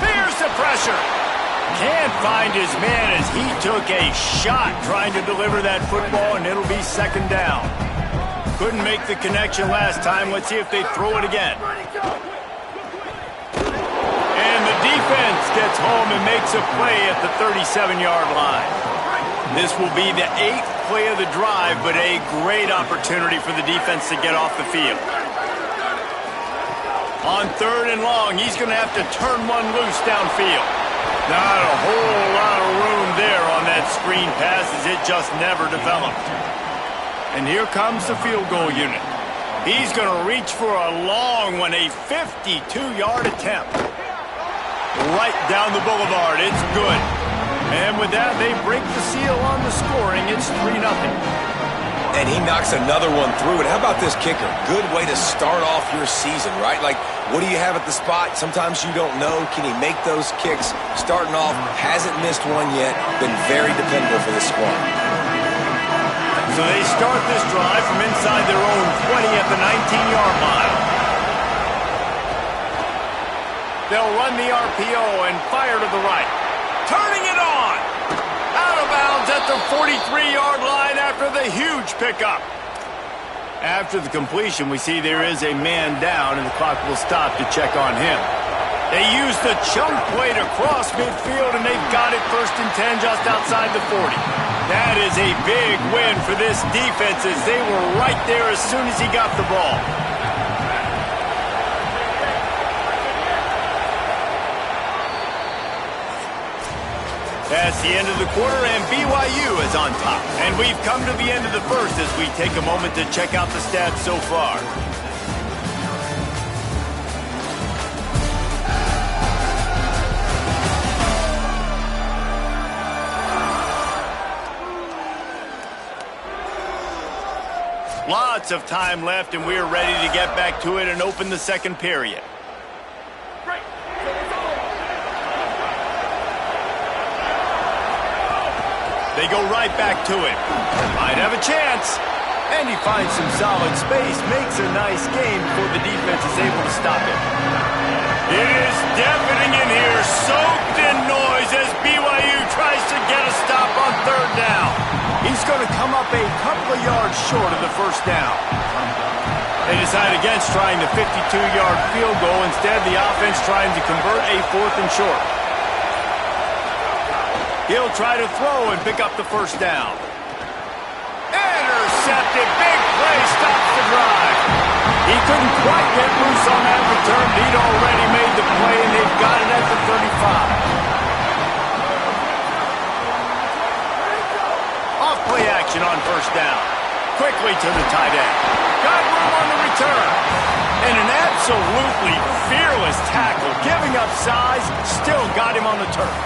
Here's the pressure. Can't find his man as he took a shot trying to deliver that football, and it'll be 2nd down. Couldn't make the connection last time. Let's see if they throw it again. And the defense gets home and makes a play at the 37-yard line. This will be the 8th play of the drive, but a great opportunity for the defense to get off the field. On 3rd and long, he's going to have to turn one loose downfield. Not a whole lot of room there on that screen pass as it just never developed. And here comes the field goal unit. He's going to reach for a long one, a 52-yard attempt. Right down the boulevard. It's good. And with that, they break the seal on the scoring. It's 3-0. And he knocks another one through. And how about this kicker? Good way to start off your season, right? Like, what do you have at the spot? Sometimes you don't know. Can he make those kicks? Starting off, hasn't missed one yet. Been very dependable for the squad. So they start this drive from inside their own 20 at the 19-yard line. They'll run the RPO and fire to the right. Turning it on. Out of bounds at the 43-yard line after the huge pickup. After the completion, we see there is a man down, and the clock will stop to check on him. They use the chunk play to cross midfield, and they've got it 1st and 10 just outside the 40. That is a big win for this defense as they were right there as soon as he got the ball. That's the end of the quarter, and BYU is on top. And we've come to the end of the first as we take a moment to check out the stats so far. Lots of time left, and we're ready to get back to it and open the 2nd period. They go right back to it. Might have a chance. And he finds some solid space. Makes a nice game before the defense is able to stop it. It is deafening in here. Soaked in noise as BYU tries to get a stop on 3rd down. He's going to come up a couple of yards short of the 1st down. They decide against trying the 52-yard field goal. Instead, the offense trying to convert a 4th and short. He'll try to throw and pick up the 1st down. Intercepted. Big play. Stops the drive. He couldn't quite get loose on that return. He'd already made the play, and they've got it at the 35. Off play action on 1st down. Quickly to the tight end. Got room on the return. And an absolutely fearless tackle. Giving up size. Still got him on the turf.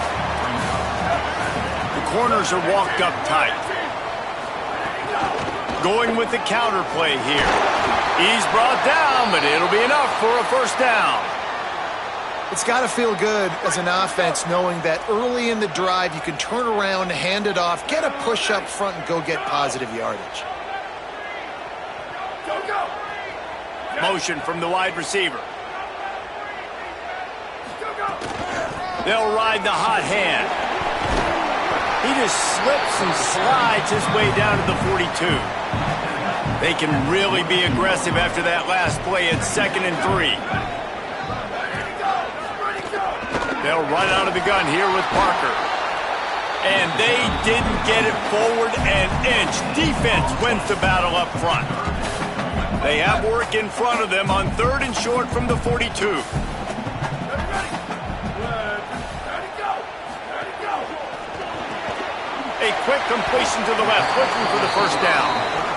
Corners are walked up tight. Going with the counter play here. He's brought down, but it'll be enough for a 1st down. It's got to feel good as an offense knowing that early in the drive you can turn around, hand it off, get a push up front, and go get positive yardage. Motion from the wide receiver. They'll ride the hot hand. He just slips and slides his way down to the 42. They can really be aggressive after that last play at 2nd and 3. They'll run out of the gun here with Parker. And they didn't get it forward an inch. Defense wins the battle up front. They have work in front of them on 3rd and short from the 42. A quick completion to the left, looking for the 1st down.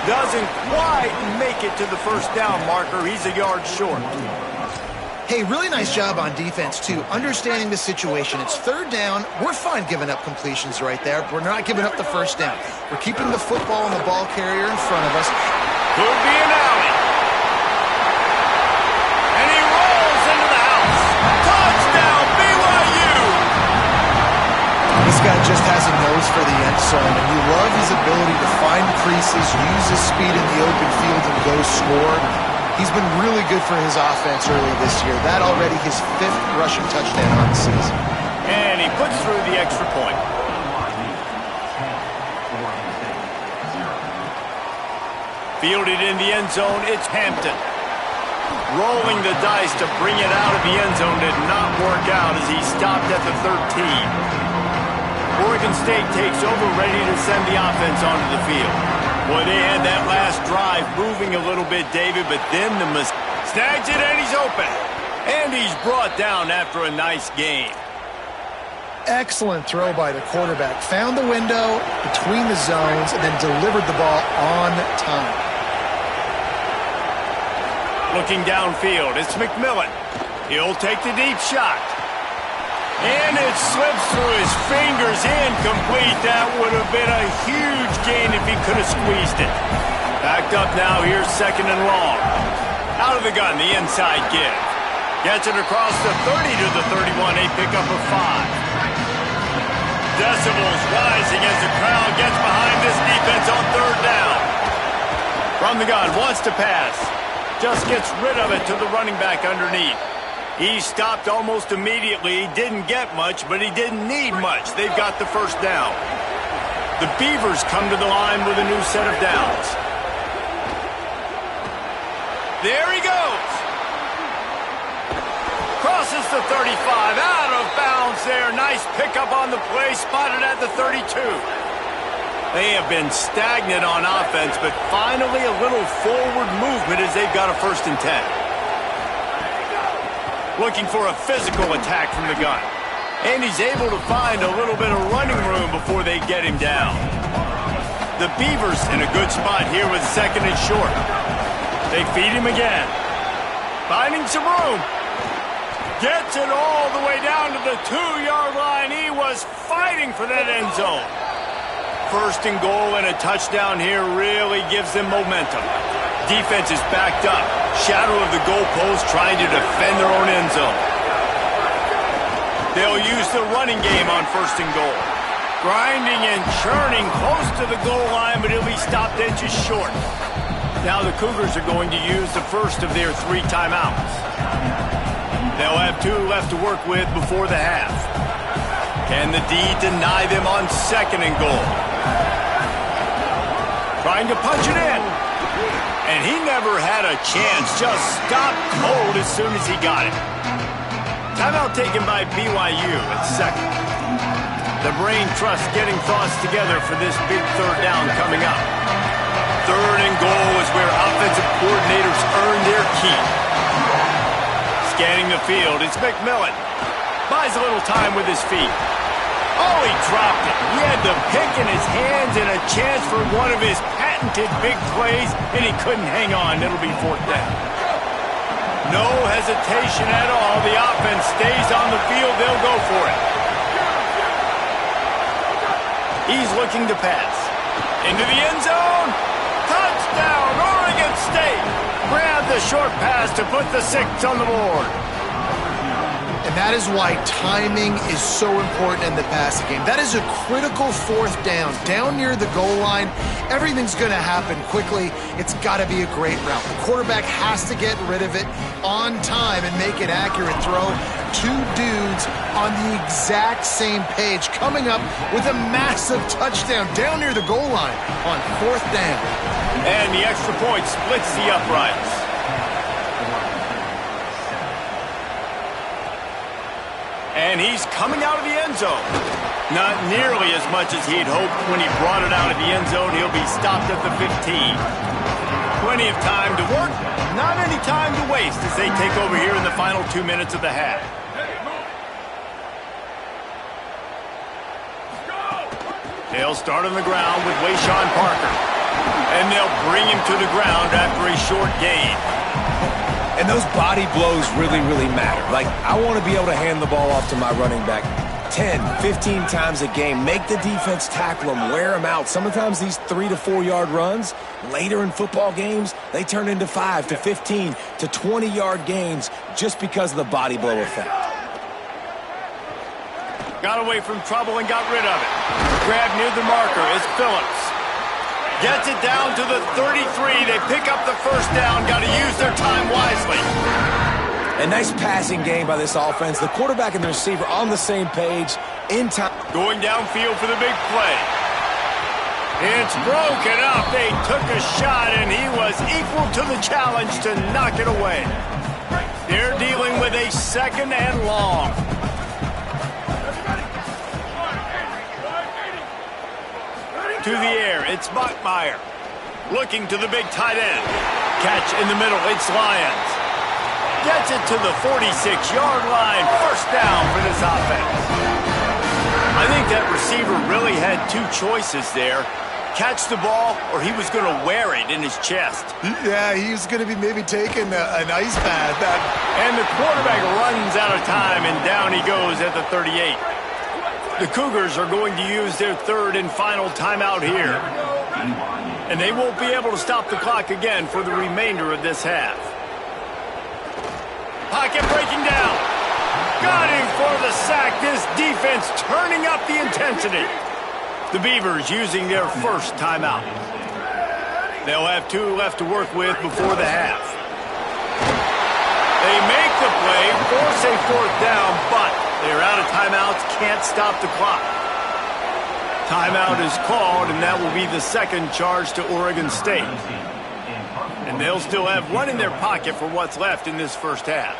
Doesn't quite make it to the 1st down marker. He's a yard short. Hey, really nice job on defense, too, understanding the situation. It's third down. We're fine giving up completions right there. We're not giving up the first down. We're keeping the football and the ball carrier in front of us. Could be an alley. And he rolls into the house. Touchdown, BYU! This guy just has a nose for the end zone, and you love his ability to find creases, use his speed in the open field, and go score. He's been really good for his offense early this year. That already his 5th rushing touchdown on the season. And he puts through the extra point. Fielded in the end zone, it's Hampton. Rolling the dice to bring it out of the end zone did not work out as he stopped at the 13. Oregon State takes over, ready to send the offense onto the field. Boy, they had that last drive moving a little bit, David, but then the snags it and he's open. And he's brought down after a nice game. Excellent throw by the quarterback. Found the window between the zones and then delivered the ball on time. Looking downfield, it's McMillan. He'll take the deep shot. And it slips through his fingers, incomplete. That would have been a huge gain if he could have squeezed it. Backed up now, here's 2nd and long. Out of the gun, the inside give. Gets it across the 30 to the 31, a pickup of 5. Decibels rising as the crowd gets behind this defense on 3rd down. From the gun, wants to pass. Just gets rid of it to the running back underneath. He stopped almost immediately. He didn't get much, but he didn't need much. They've got the first down. The Beavers come to the line with a new set of downs. There he goes. Crosses the 35, out of bounds there. Nice pickup on the play, spotted at the 32. They have been stagnant on offense, but finally a little forward movement as they've got a 1st and 10. Looking for a physical attack from the gun. And he's able to find a little bit of running room before they get him down. The Beavers in a good spot here with 2nd and short. They feed him again. Finding some room. Gets it all the way down to the 2-yard line. He was fighting for that end zone. 1st and goal and a touchdown here really gives them momentum. Defense is backed up. Shadow of the goalpost trying to defend their own end zone. They'll use the running game on 1st and goal. Grinding and churning close to the goal line, but he'll be stopped inches short. Now the Cougars are going to use the first of their 3 timeouts. They'll have 2 left to work with before the half. Can the D deny them on 2nd and goal? Trying to punch it in. And he never had a chance, just stopped cold as soon as he got it. Timeout taken by BYU at 2nd. The brain trust getting thoughts together for this big 3rd down coming up. 3rd and goal is where offensive coordinators earn their keep. Scanning the field, it's McMillan. Buys a little time with his feet. Oh, he dropped it. He had the pick in his hands and a chance for one of his patented big plays, and he couldn't hang on. It'll be 4th down. No hesitation at all. The offense stays on the field. They'll go for it. He's looking to pass. Into the end zone. Touchdown, Oregon State. Grab the short pass to put the 6 on the board. And that is why timing is so important in the passing game. That is a critical 4th down. Down near the goal line, everything's going to happen quickly. It's got to be a great route. The quarterback has to get rid of it on time and make an accurate throw. 2 dudes on the exact same page coming up with a massive touchdown down near the goal line on 4th down. And the extra point splits the uprights. And he's coming out of the end zone. Not nearly as much as he'd hoped when he brought it out of the end zone. He'll be stopped at the 15. Plenty of time to work, not any time to waste as they take over here in the final 2 minutes of the half. They'll start on the ground with Wayshawn Parker. And they'll bring him to the ground after a short gain. And those body blows really, really matter. Like, I want to be able to hand the ball off to my running back 10, 15 times a game. Make the defense tackle them, wear them out. Sometimes these 3 to 4 yard runs, later in football games, they turn into 5 to 15 to 20 yard gains just because of the body blow effect. Got away from trouble and got rid of it. Grab near the marker is Phillips. Gets it down to the 33. They pick up the first down. Got to use their time wisely. A nice passing game by this offense. The quarterback and the receiver on the same page in time. Going downfield for the big play. It's broken up. They took a shot, and he was equal to the challenge to knock it away. They're dealing with a second and long. To the air, it's Bachmeier. Looking to the big tight end. Catch in the middle, it's Lyons. Gets it to the 46-yard line. First down for this offense. I think that receiver really had two choices there. Catch the ball, or he was going to wear it in his chest. Yeah, he was going to be maybe taking an ice bath. And the quarterback runs out of time, and down he goes at the 38. The Cougars are going to use their third and final timeout here. And they won't be able to stop the clock again for the remainder of this half. Pocket breaking down. Got him for the sack. This defense turning up the intensity. The Beavers using their first timeout. They'll have 2 left to work with before the half. They make the play, force a fourth down, but they're out of timeouts, can't stop the clock. Timeout is called, and that will be the second charge to Oregon State. And they'll still have one in their pocket for what's left in this first half.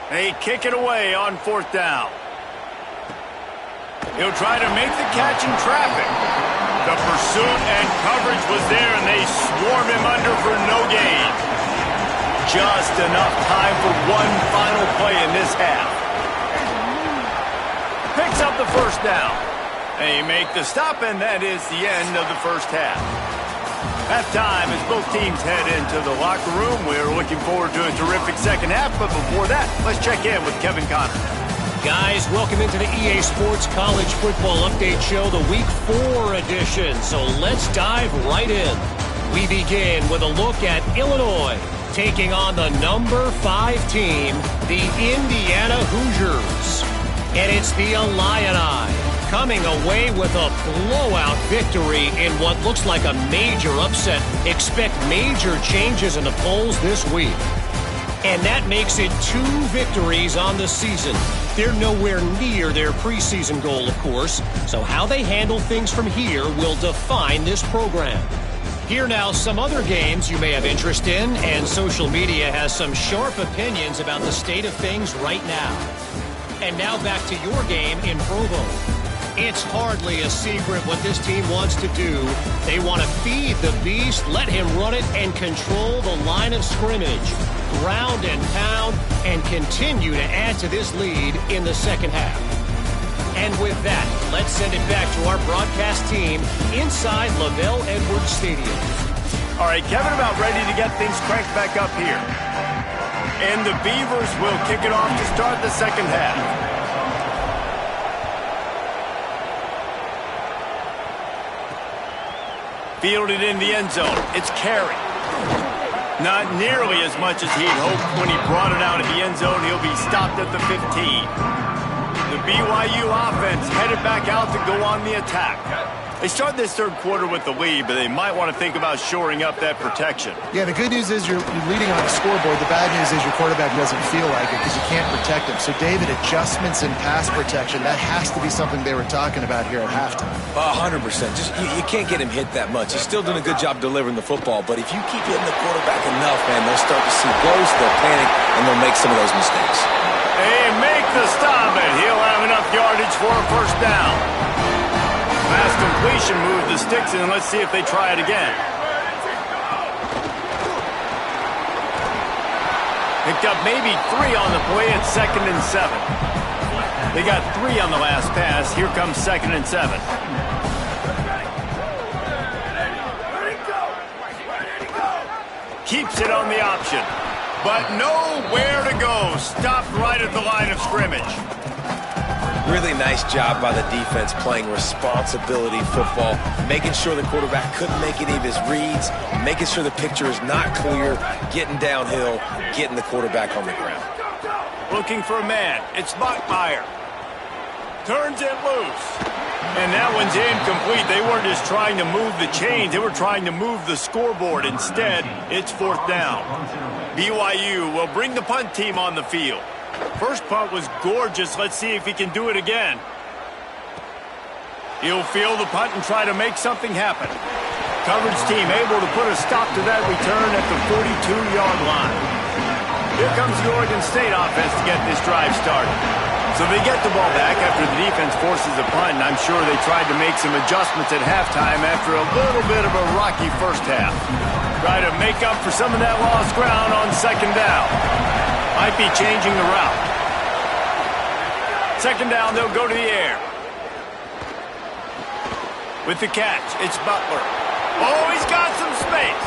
They kick it away on fourth down. He'll try to make the catch in traffic. The pursuit and coverage was there, and they swarm him under for no gain. Just enough time for one final play in this half. Picks up the first down. They make the stop, and that is the end of the first half. Halftime as both teams head into the locker room. We're looking forward to a terrific second half, but before that, let's check in with Kevin Connor. Guys, welcome into the EA Sports College Football Update Show, the Week 4 edition. So let's dive right in. We begin with a look at Illinois taking on the number 5 team, the Indiana Hoosiers. And it's the Illini coming away with a blowout victory in what looks like a major upset. Expect major changes in the polls this week. And that makes it 2 victories on the season. They're nowhere near their preseason goal, of course. So how they handle things from here will define this program. Here now, some other games you may have interest in, and social media has some sharp opinions about the state of things right now. And now back to your game in Provo. It's hardly a secret what this team wants to do. They want to feed the beast, let him run it, and control the line of scrimmage. Ground and pound, and continue to add to this lead in the second half. And with that, let's send it back to our broadcast team inside LaVell Edwards Stadium. All right, Kevin, about ready to get things cranked back up here. And the Beavers will kick it off to start the second half. Fielded in the end zone. It's Carey. Not nearly as much as he'd hoped when he brought it out of the end zone. He'll be stopped at the 15. The BYU offense headed back out to go on the attack. They start this third quarter with the lead, but they might want to think about shoring up that protection. Yeah, the good news is you're leading on the scoreboard. The bad news is your quarterback doesn't feel like it because you can't protect him. So, David, adjustments in pass protection, that has to be something they were talking about here at halftime. 100%. Just you can't get him hit that much. He's still doing a good job delivering the football, but if you keep hitting the quarterback enough, man, they'll start to see blows, they'll panic, and they'll make some of those mistakes. They make the stop, and he'll have enough yardage for a first down. Last completion moved the sticks in. Let's see if they try it again. Picked up maybe 3 on the play at 2nd and 7. They got 3 on the last pass. Here comes 2nd and 7. Keeps it on the option. but nowhere to go. Stopped right at the line of scrimmage. Really nice job by the defense playing responsibility football, making sure the quarterback couldn't make any of his reads, making sure the picture is not clear, getting downhill, getting the quarterback on the ground. Looking for a man. It's Bachmeier. Turns it loose. And that one's incomplete. They weren't just trying to move the chains. They were trying to move the scoreboard. Instead, it's 4th down. BYU will bring the punt team on the field. First punt was gorgeous. Let's see if he can do it again. He'll field the punt and try to make something happen. Coverage team able to put a stop to that return at the 42-yard line. Here comes the Oregon State offense to get this drive started. So they get the ball back after the defense forces a punt, and I'm sure they tried to make some adjustments at halftime after a little bit of a rocky first half. Try to make up for some of that lost ground on 2nd down. Might be changing the route. 2nd down, they'll go to the air. With the catch, it's Butler. Oh, he's got some space.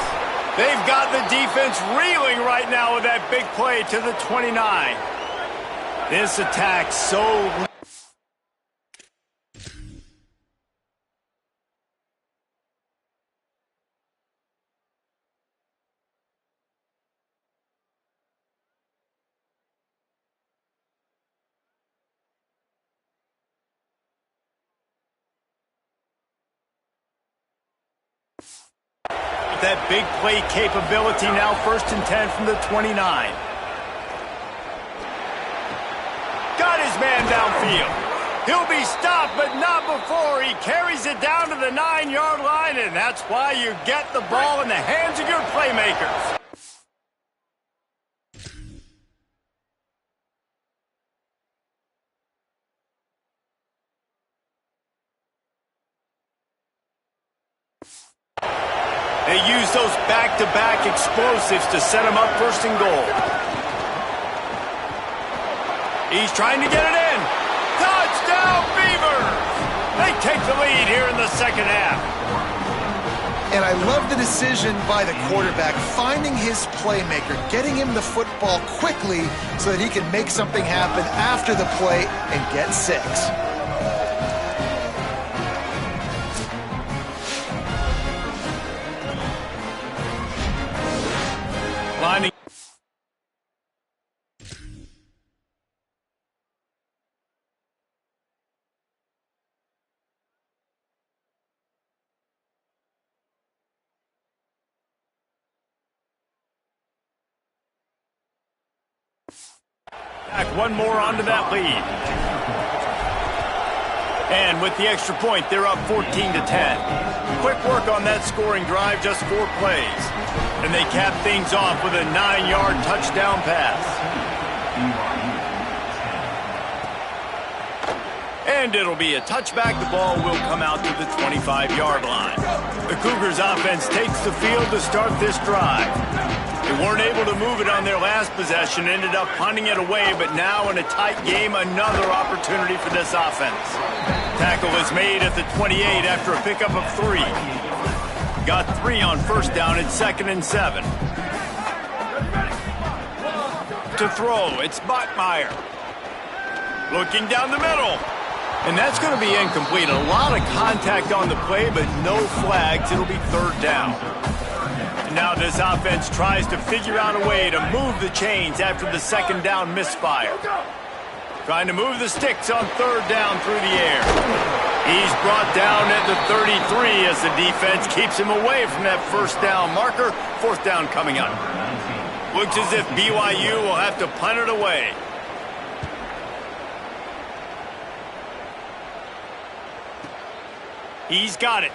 They've got the defense reeling right now with that big play to the 29. This attack so... that big play capability now 1st and 10 from the 29. Got his man downfield. He'll be stopped, but not before he carries it down to the 9-yard line, and that's why you get the ball in the hands of your playmakers. They use those back-to-back explosives to set him up 1st and goal. He's trying to get it in. Touchdown, Beavers! They take the lead here in the 2nd half. And I love the decision by the quarterback, finding his playmaker, getting him the football quickly so that he can make something happen after the play and get 6. Lining. Back one more onto that lead. And with the extra point, they're up 14-10. Quick work on that scoring drive, just 4 plays. And they cap things off with a 9-yard touchdown pass. And it'll be a touchback. The ball will come out to the 25-yard line. The Cougars offense takes the field to start this drive. They weren't able to move it on their last possession, ended up punting it away, but now in a tight game, another opportunity for this offense. Tackle is made at the 28 after a pickup of 3. Got 3 on 1st down at 2nd and 7. To throw, it's Bachmeier. Looking down the middle. And that's going to be incomplete. A lot of contact on the play, but no flags. It'll be 3rd down. And now this offense tries to figure out a way to move the chains after the 2nd down misfire. Trying to move the sticks on 3rd down through the air. He's brought down at the 33 as the defense keeps him away from that 1st down marker. 4th down coming up. Looks as if BYU will have to punt it away. He's got it.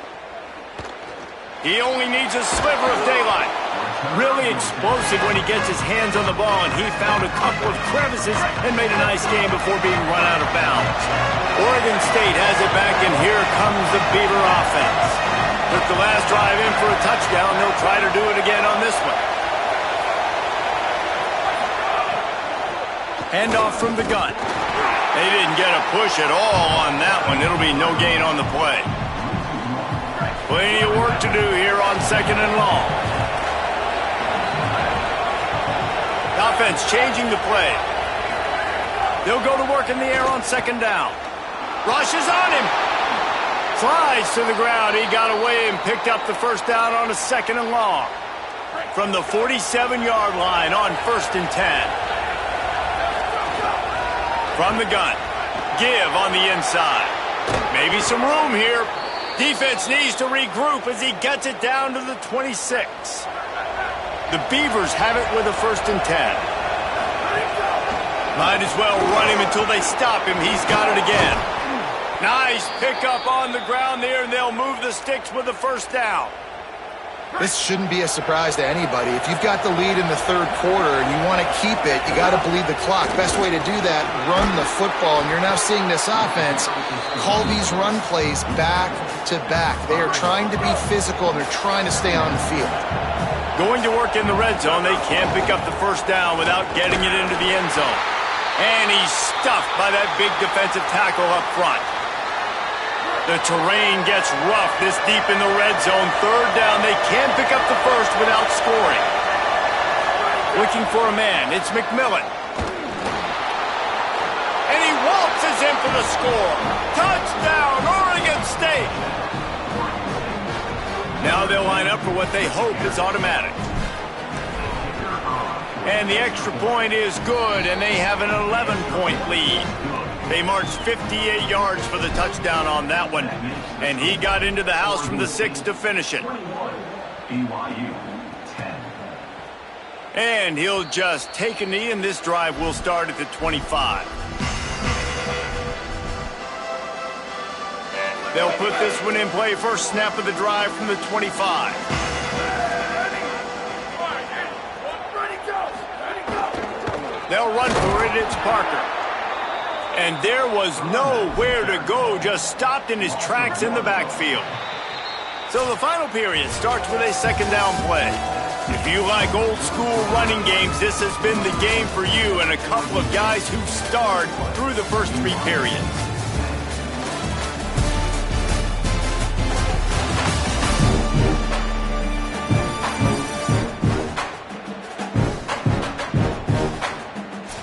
He only needs a sliver of daylight. Really explosive when he gets his hands on the ball, and he found a couple of crevices and made a nice game before being run out of bounds. Oregon State has it back, and here comes the Beaver offense. Took the last drive in for a touchdown. They'll try to do it again on this one. Handoff from the gun. They didn't get a push at all on that one. It'll be no gain on the play. Plenty of work to do here on 2nd and long. Offense changing the play. They'll go to work in the air on second down. Rushes on him. Slides to the ground. He got away and picked up the first down on a 2nd and long. From the 47-yard line on 1st and 10. From the gun. Give on the inside. Maybe some room here. Defense needs to regroup as he gets it down to the 26. The Beavers have it with a 1st and 10. Might as well run him until they stop him. He's got it again. Nice pickup on the ground there, and they'll move the sticks with the 1st down. This shouldn't be a surprise to anybody. If you've got the lead in the 3rd quarter and you want to keep it, you got to bleed the clock. Best way to do that, run the football. And you're now seeing this offense call these run plays back to back. They are trying to be physical, and they're trying to stay on the field. Going to work in the red zone. They can't pick up the 1st down without getting it into the end zone. And he's stuffed by that big defensive tackle up front. The terrain gets rough this deep in the red zone. 3rd down. They can't pick up the 1st without scoring. Looking for a man. It's McMillan. And he waltzes in for the score. Touchdown, Oregon State. Now they'll line up for what they hope is automatic. And the extra point is good, and they have an 11-point lead. They marched 58 yards for the touchdown on that one, and he got into the house from the 6 to finish it. And he'll just take a knee, and this drive will start at the 25. They'll put this one in play. First snap of the drive from the 25. They'll run for it. It's Parker. And there was nowhere to go, just stopped in his tracks in the backfield. So the final period starts with a 2nd down play. If you like old school running games, this has been the game for you and a couple of guys who starred through the first 3 periods.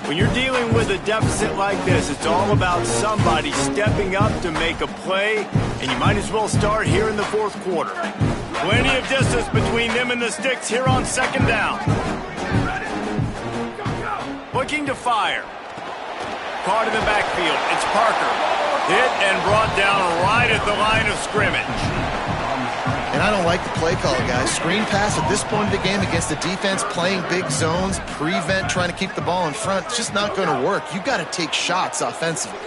When you're dealing with a deficit like this, it's all about somebody stepping up to make a play, and you might as well start here in the 4th quarter. Plenty of distance between them and the sticks here on 2nd down. Looking to fire. Caught in the backfield. It's Parker. Hit and brought down right at the line of scrimmage. And I don't like the play call, guys. Screen pass at this point of the game against the defense, playing big zones, prevent, trying to keep the ball in front. It's just not going to work. You've got to take shots offensively.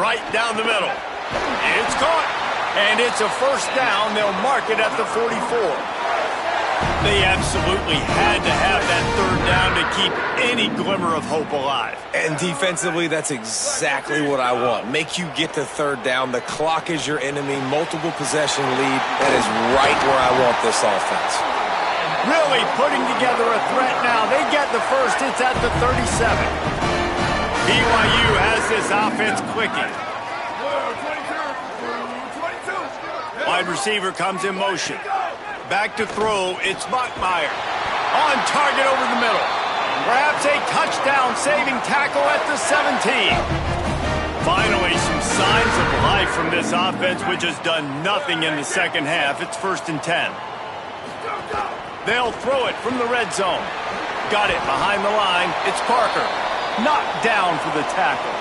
Right down the middle. It's caught. And it's a 1st down. They'll mark it at the 44. They absolutely had to have that 3rd down to keep any glimmer of hope alive. And defensively, that's exactly what I want. Make you get to 3rd down. The clock is your enemy. Multiple possession lead. That is right where I want this offense. Really putting together a threat now. They get the 1st. It's at the 37. BYU has this offense clicking. Wide receiver comes in motion. Back to throw. It's Bachmeier. On target over the middle. Perhaps a touchdown-saving tackle at the 17. Finally, some signs of life from this offense, which has done nothing in the 2nd half. It's 1st and 10. They'll throw it from the red zone. Got it behind the line. It's Parker. Knocked down for the tackle.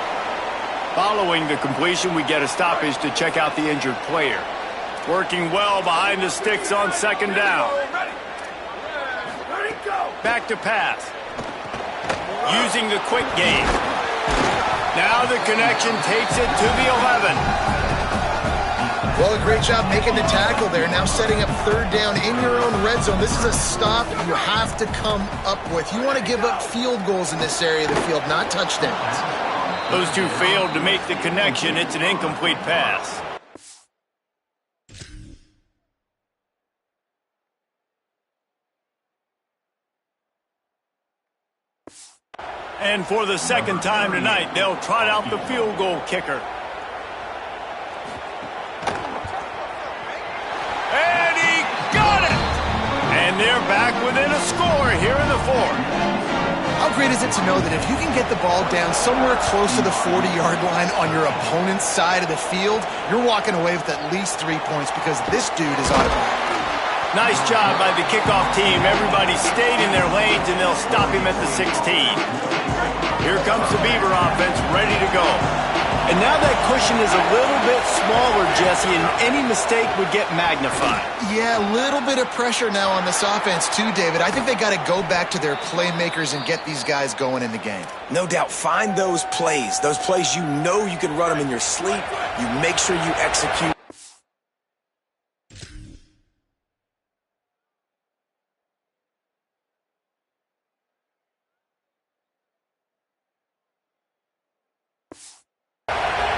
Following the completion, we get a stoppage to check out the injured player. Working well behind the sticks on 2nd down. Back to pass. Using the quick game. Now the connection takes it to the 11. Well, a great job making the tackle there. Now setting up 3rd down in your own red zone. This is a stop you have to come up with. You want to give up field goals in this area of the field, not touchdowns. Those two failed to make the connection. It's an incomplete pass. And for the 2nd time tonight, they'll trot out the field goal kicker. And he got it! And they're back within a score here in the 4th. great is it to know that if you can get the ball down somewhere close to the 40-yard line on your opponent's side of the field, you're walking away with at least 3 points because this dude is automatic. Nice job by the kickoff team. Everybody stayed in their lanes, and they'll stop him at the 16. Here comes the Beaver offense, ready to go. And now that cushion is a little bit smaller, Jesse, and any mistake would get magnified. Yeah, a little bit of pressure now on this offense too, David. I think they got to go back to their playmakers and get these guys going in the game. No doubt. Find those plays you know you can run them in your sleep. You make sure you execute.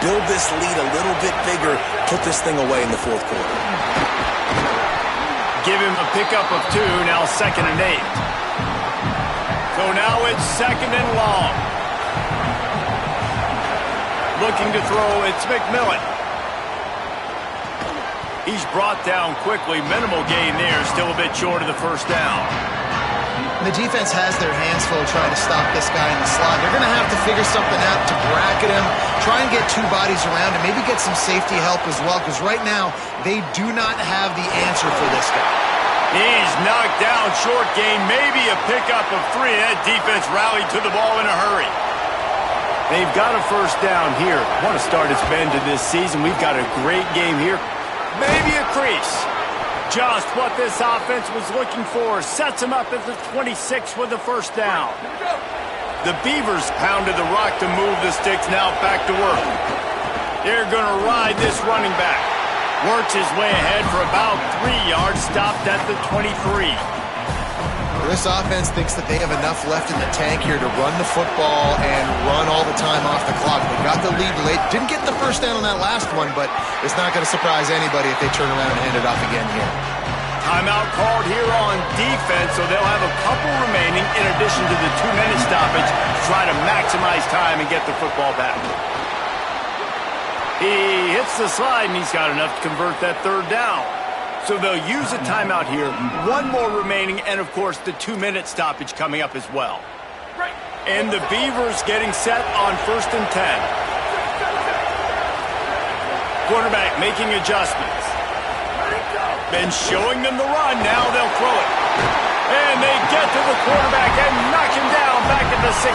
Build this lead a little bit bigger. Put this thing away in the fourth quarter. Give him a pickup of 2, now 2nd and 8. So now it's 2nd and long. Looking to throw, it's McMillan. He's brought down quickly. Minimal gain there, still a bit short of the first down. The defense has their hands full trying to stop this guy in the slot. They're going to have to figure something out to bracket him, try and get 2 bodies around him, maybe get some safety help as well, because right now they do not have the answer for this guy. He's knocked down, short gain, maybe a pickup of 3. That defense rallied to the ball in a hurry. They've got a first down here. Want to start its bend to this season. We've got a great game here. Maybe a crease. Just what this offense was looking for. Sets him up at the 26 with the first down. The Beavers pounded the rock to move the sticks. Now back to work. They're going to ride this running back. Works his way ahead for about 3 yards. Stopped at the 23. This offense thinks that they have enough left in the tank here to run the football and run all the time off the clock. They got the lead late. Didn't get the first down on that last one, but it's not going to surprise anybody if they turn around and hand it off again here. Timeout called here on defense, so they'll have a couple remaining in addition to the 2-minute stoppage to try to maximize time and get the football back. He hits the slide, and he's got enough to convert that third down. So they'll use a timeout here. 1 more remaining, and, of course, the 2-minute stoppage coming up as well. And the Beavers getting set on 1st and 10. Quarterback making adjustments. Been showing them the run. Now they'll throw it. And they get to the quarterback and knock him down back at the 16.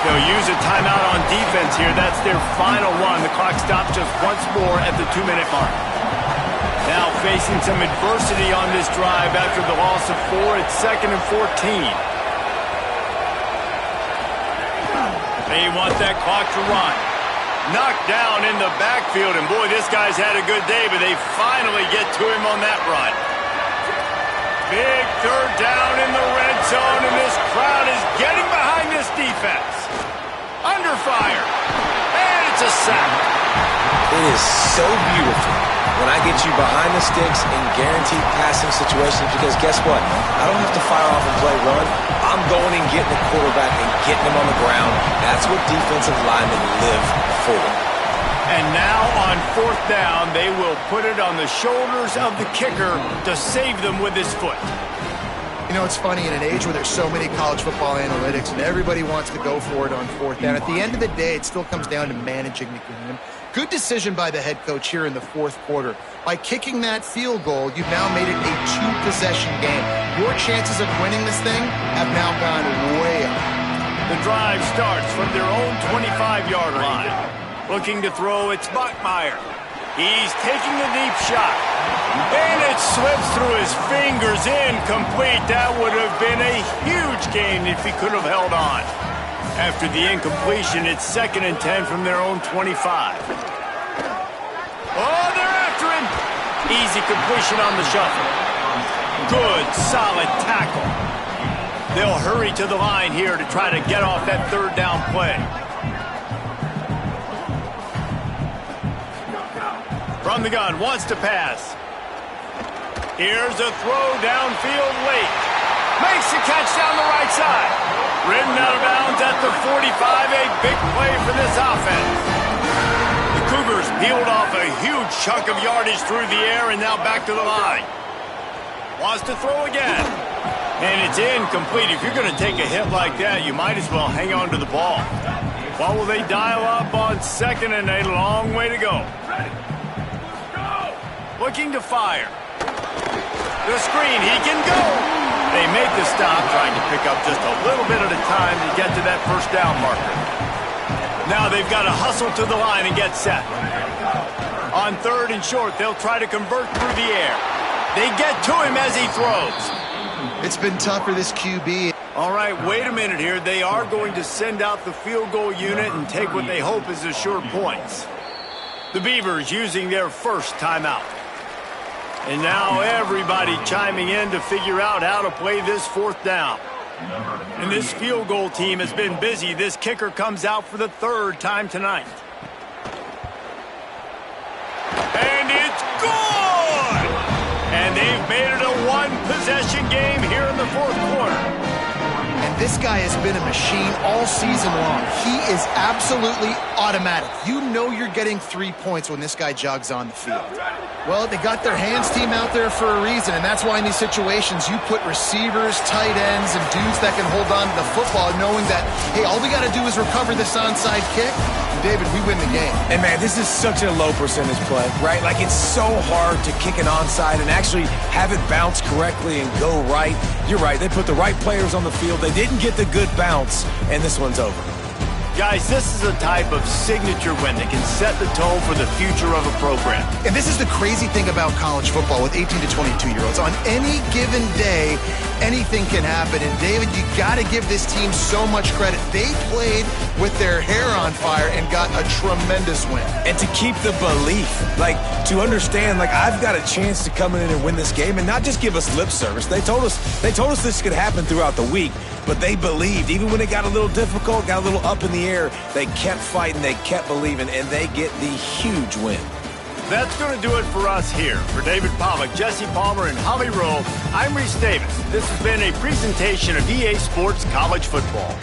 They'll use a timeout on defense here. That's their final one. The clock stops just once more at the 2-minute mark. Now facing some adversity on this drive after the loss of 4. It's 2nd and 14. They want that clock to run. Knocked down in the backfield, and boy, this guy's had a good day, but they finally get to him on that run. Big third down in the red zone, and this crowd is getting behind this defense. Under fire, and it's a sack. It is so beautiful when I get you behind the sticks in guaranteed passing situations, because guess what? I don't have to fire off and play run. I'm going and getting the quarterback and getting him on the ground. That's what defensive linemen live for. And now on 4th down, they will put it on the shoulders of the kicker to save them with his foot. You know, it's funny, in an age where there's so many college football analytics and everybody wants to go for it on 4th down, at the end of the day, it still comes down to managing the game. Good decision by the head coach here in the 4th quarter. By kicking that field goal, you've now made it a 2-possession game. Your chances of winning this thing have now gone way up. The drive starts from their own 25-yard line. Looking to throw, it's Bachmeier. He's taking a deep shot. And it slips through his fingers, incomplete. That would have been a huge gain if he could have held on. After the incompletion, it's 2nd and 10 from their own 25. Oh, they're after him. Easy completion on the shuffle. Good, solid tackle. They'll hurry to the line here to try to get off that 3rd down play. From the gun, wants to pass. Here's a throw downfield late. Makes the catch down the right side. Ridden out of bounds at the 45, a big play for this offense. The Cougars peeled off a huge chunk of yardage through the air and now back to the line. Wants to throw again. And it's incomplete. If you're going to take a hit like that, you might as well hang on to the ball. What will they dial up on second, and a long way to go. Looking to fire. The screen, he can go. They make the stop, trying to pick up just a little bit at a time to get to that first down marker. Now they've got to hustle to the line and get set. On third and short, they'll try to convert through the air. They get to him as he throws. It's been tough for this QB. All right, wait a minute here. They are going to send out the field goal unit and take what they hope is assured points. The Beavers using their first timeout. And now everybody chiming in to figure out how to play this fourth down. And this field goal team has been busy. This kicker comes out for the third time tonight. And it's good! And they've made it a one-possession game here in the fourth quarter. And this guy has been a machine all season long. He is absolutely automatic. You know you're getting 3 points when this guy jogs on the field. Well, they got their hands team out there for a reason, and that's why in these situations you put receivers, tight ends, and dudes that can hold on to the football, knowing that, hey, all we got to do is recover this onside kick. David, we win the game. And, man, this is such a low percentage play, right? Like, it's so hard to kick an onside and actually have it bounce correctly and go right. You're right. They put the right players on the field. They didn't get the good bounce, and this one's over. Guys, this is a type of signature win that can set the tone for the future of a program. And this is the crazy thing about college football with 18 to 22-year-olds. On any given day, anything can happen. And, David, you got to give this team so much credit. They played with their hair on fire and got a tremendous win. And to keep the belief, like, to understand, like, I've got a chance to come in and win this game and not just give us lip service. They told us this could happen throughout the week, but they believed. Even when it got a little difficult, got a little up in the air, they kept fighting, they kept believing, and they get the huge win. That's going to do it for us here. For David Pollack, Jesse Palmer, and Holly Rowe, I'm Reese Davis. This has been a presentation of EA Sports College Football.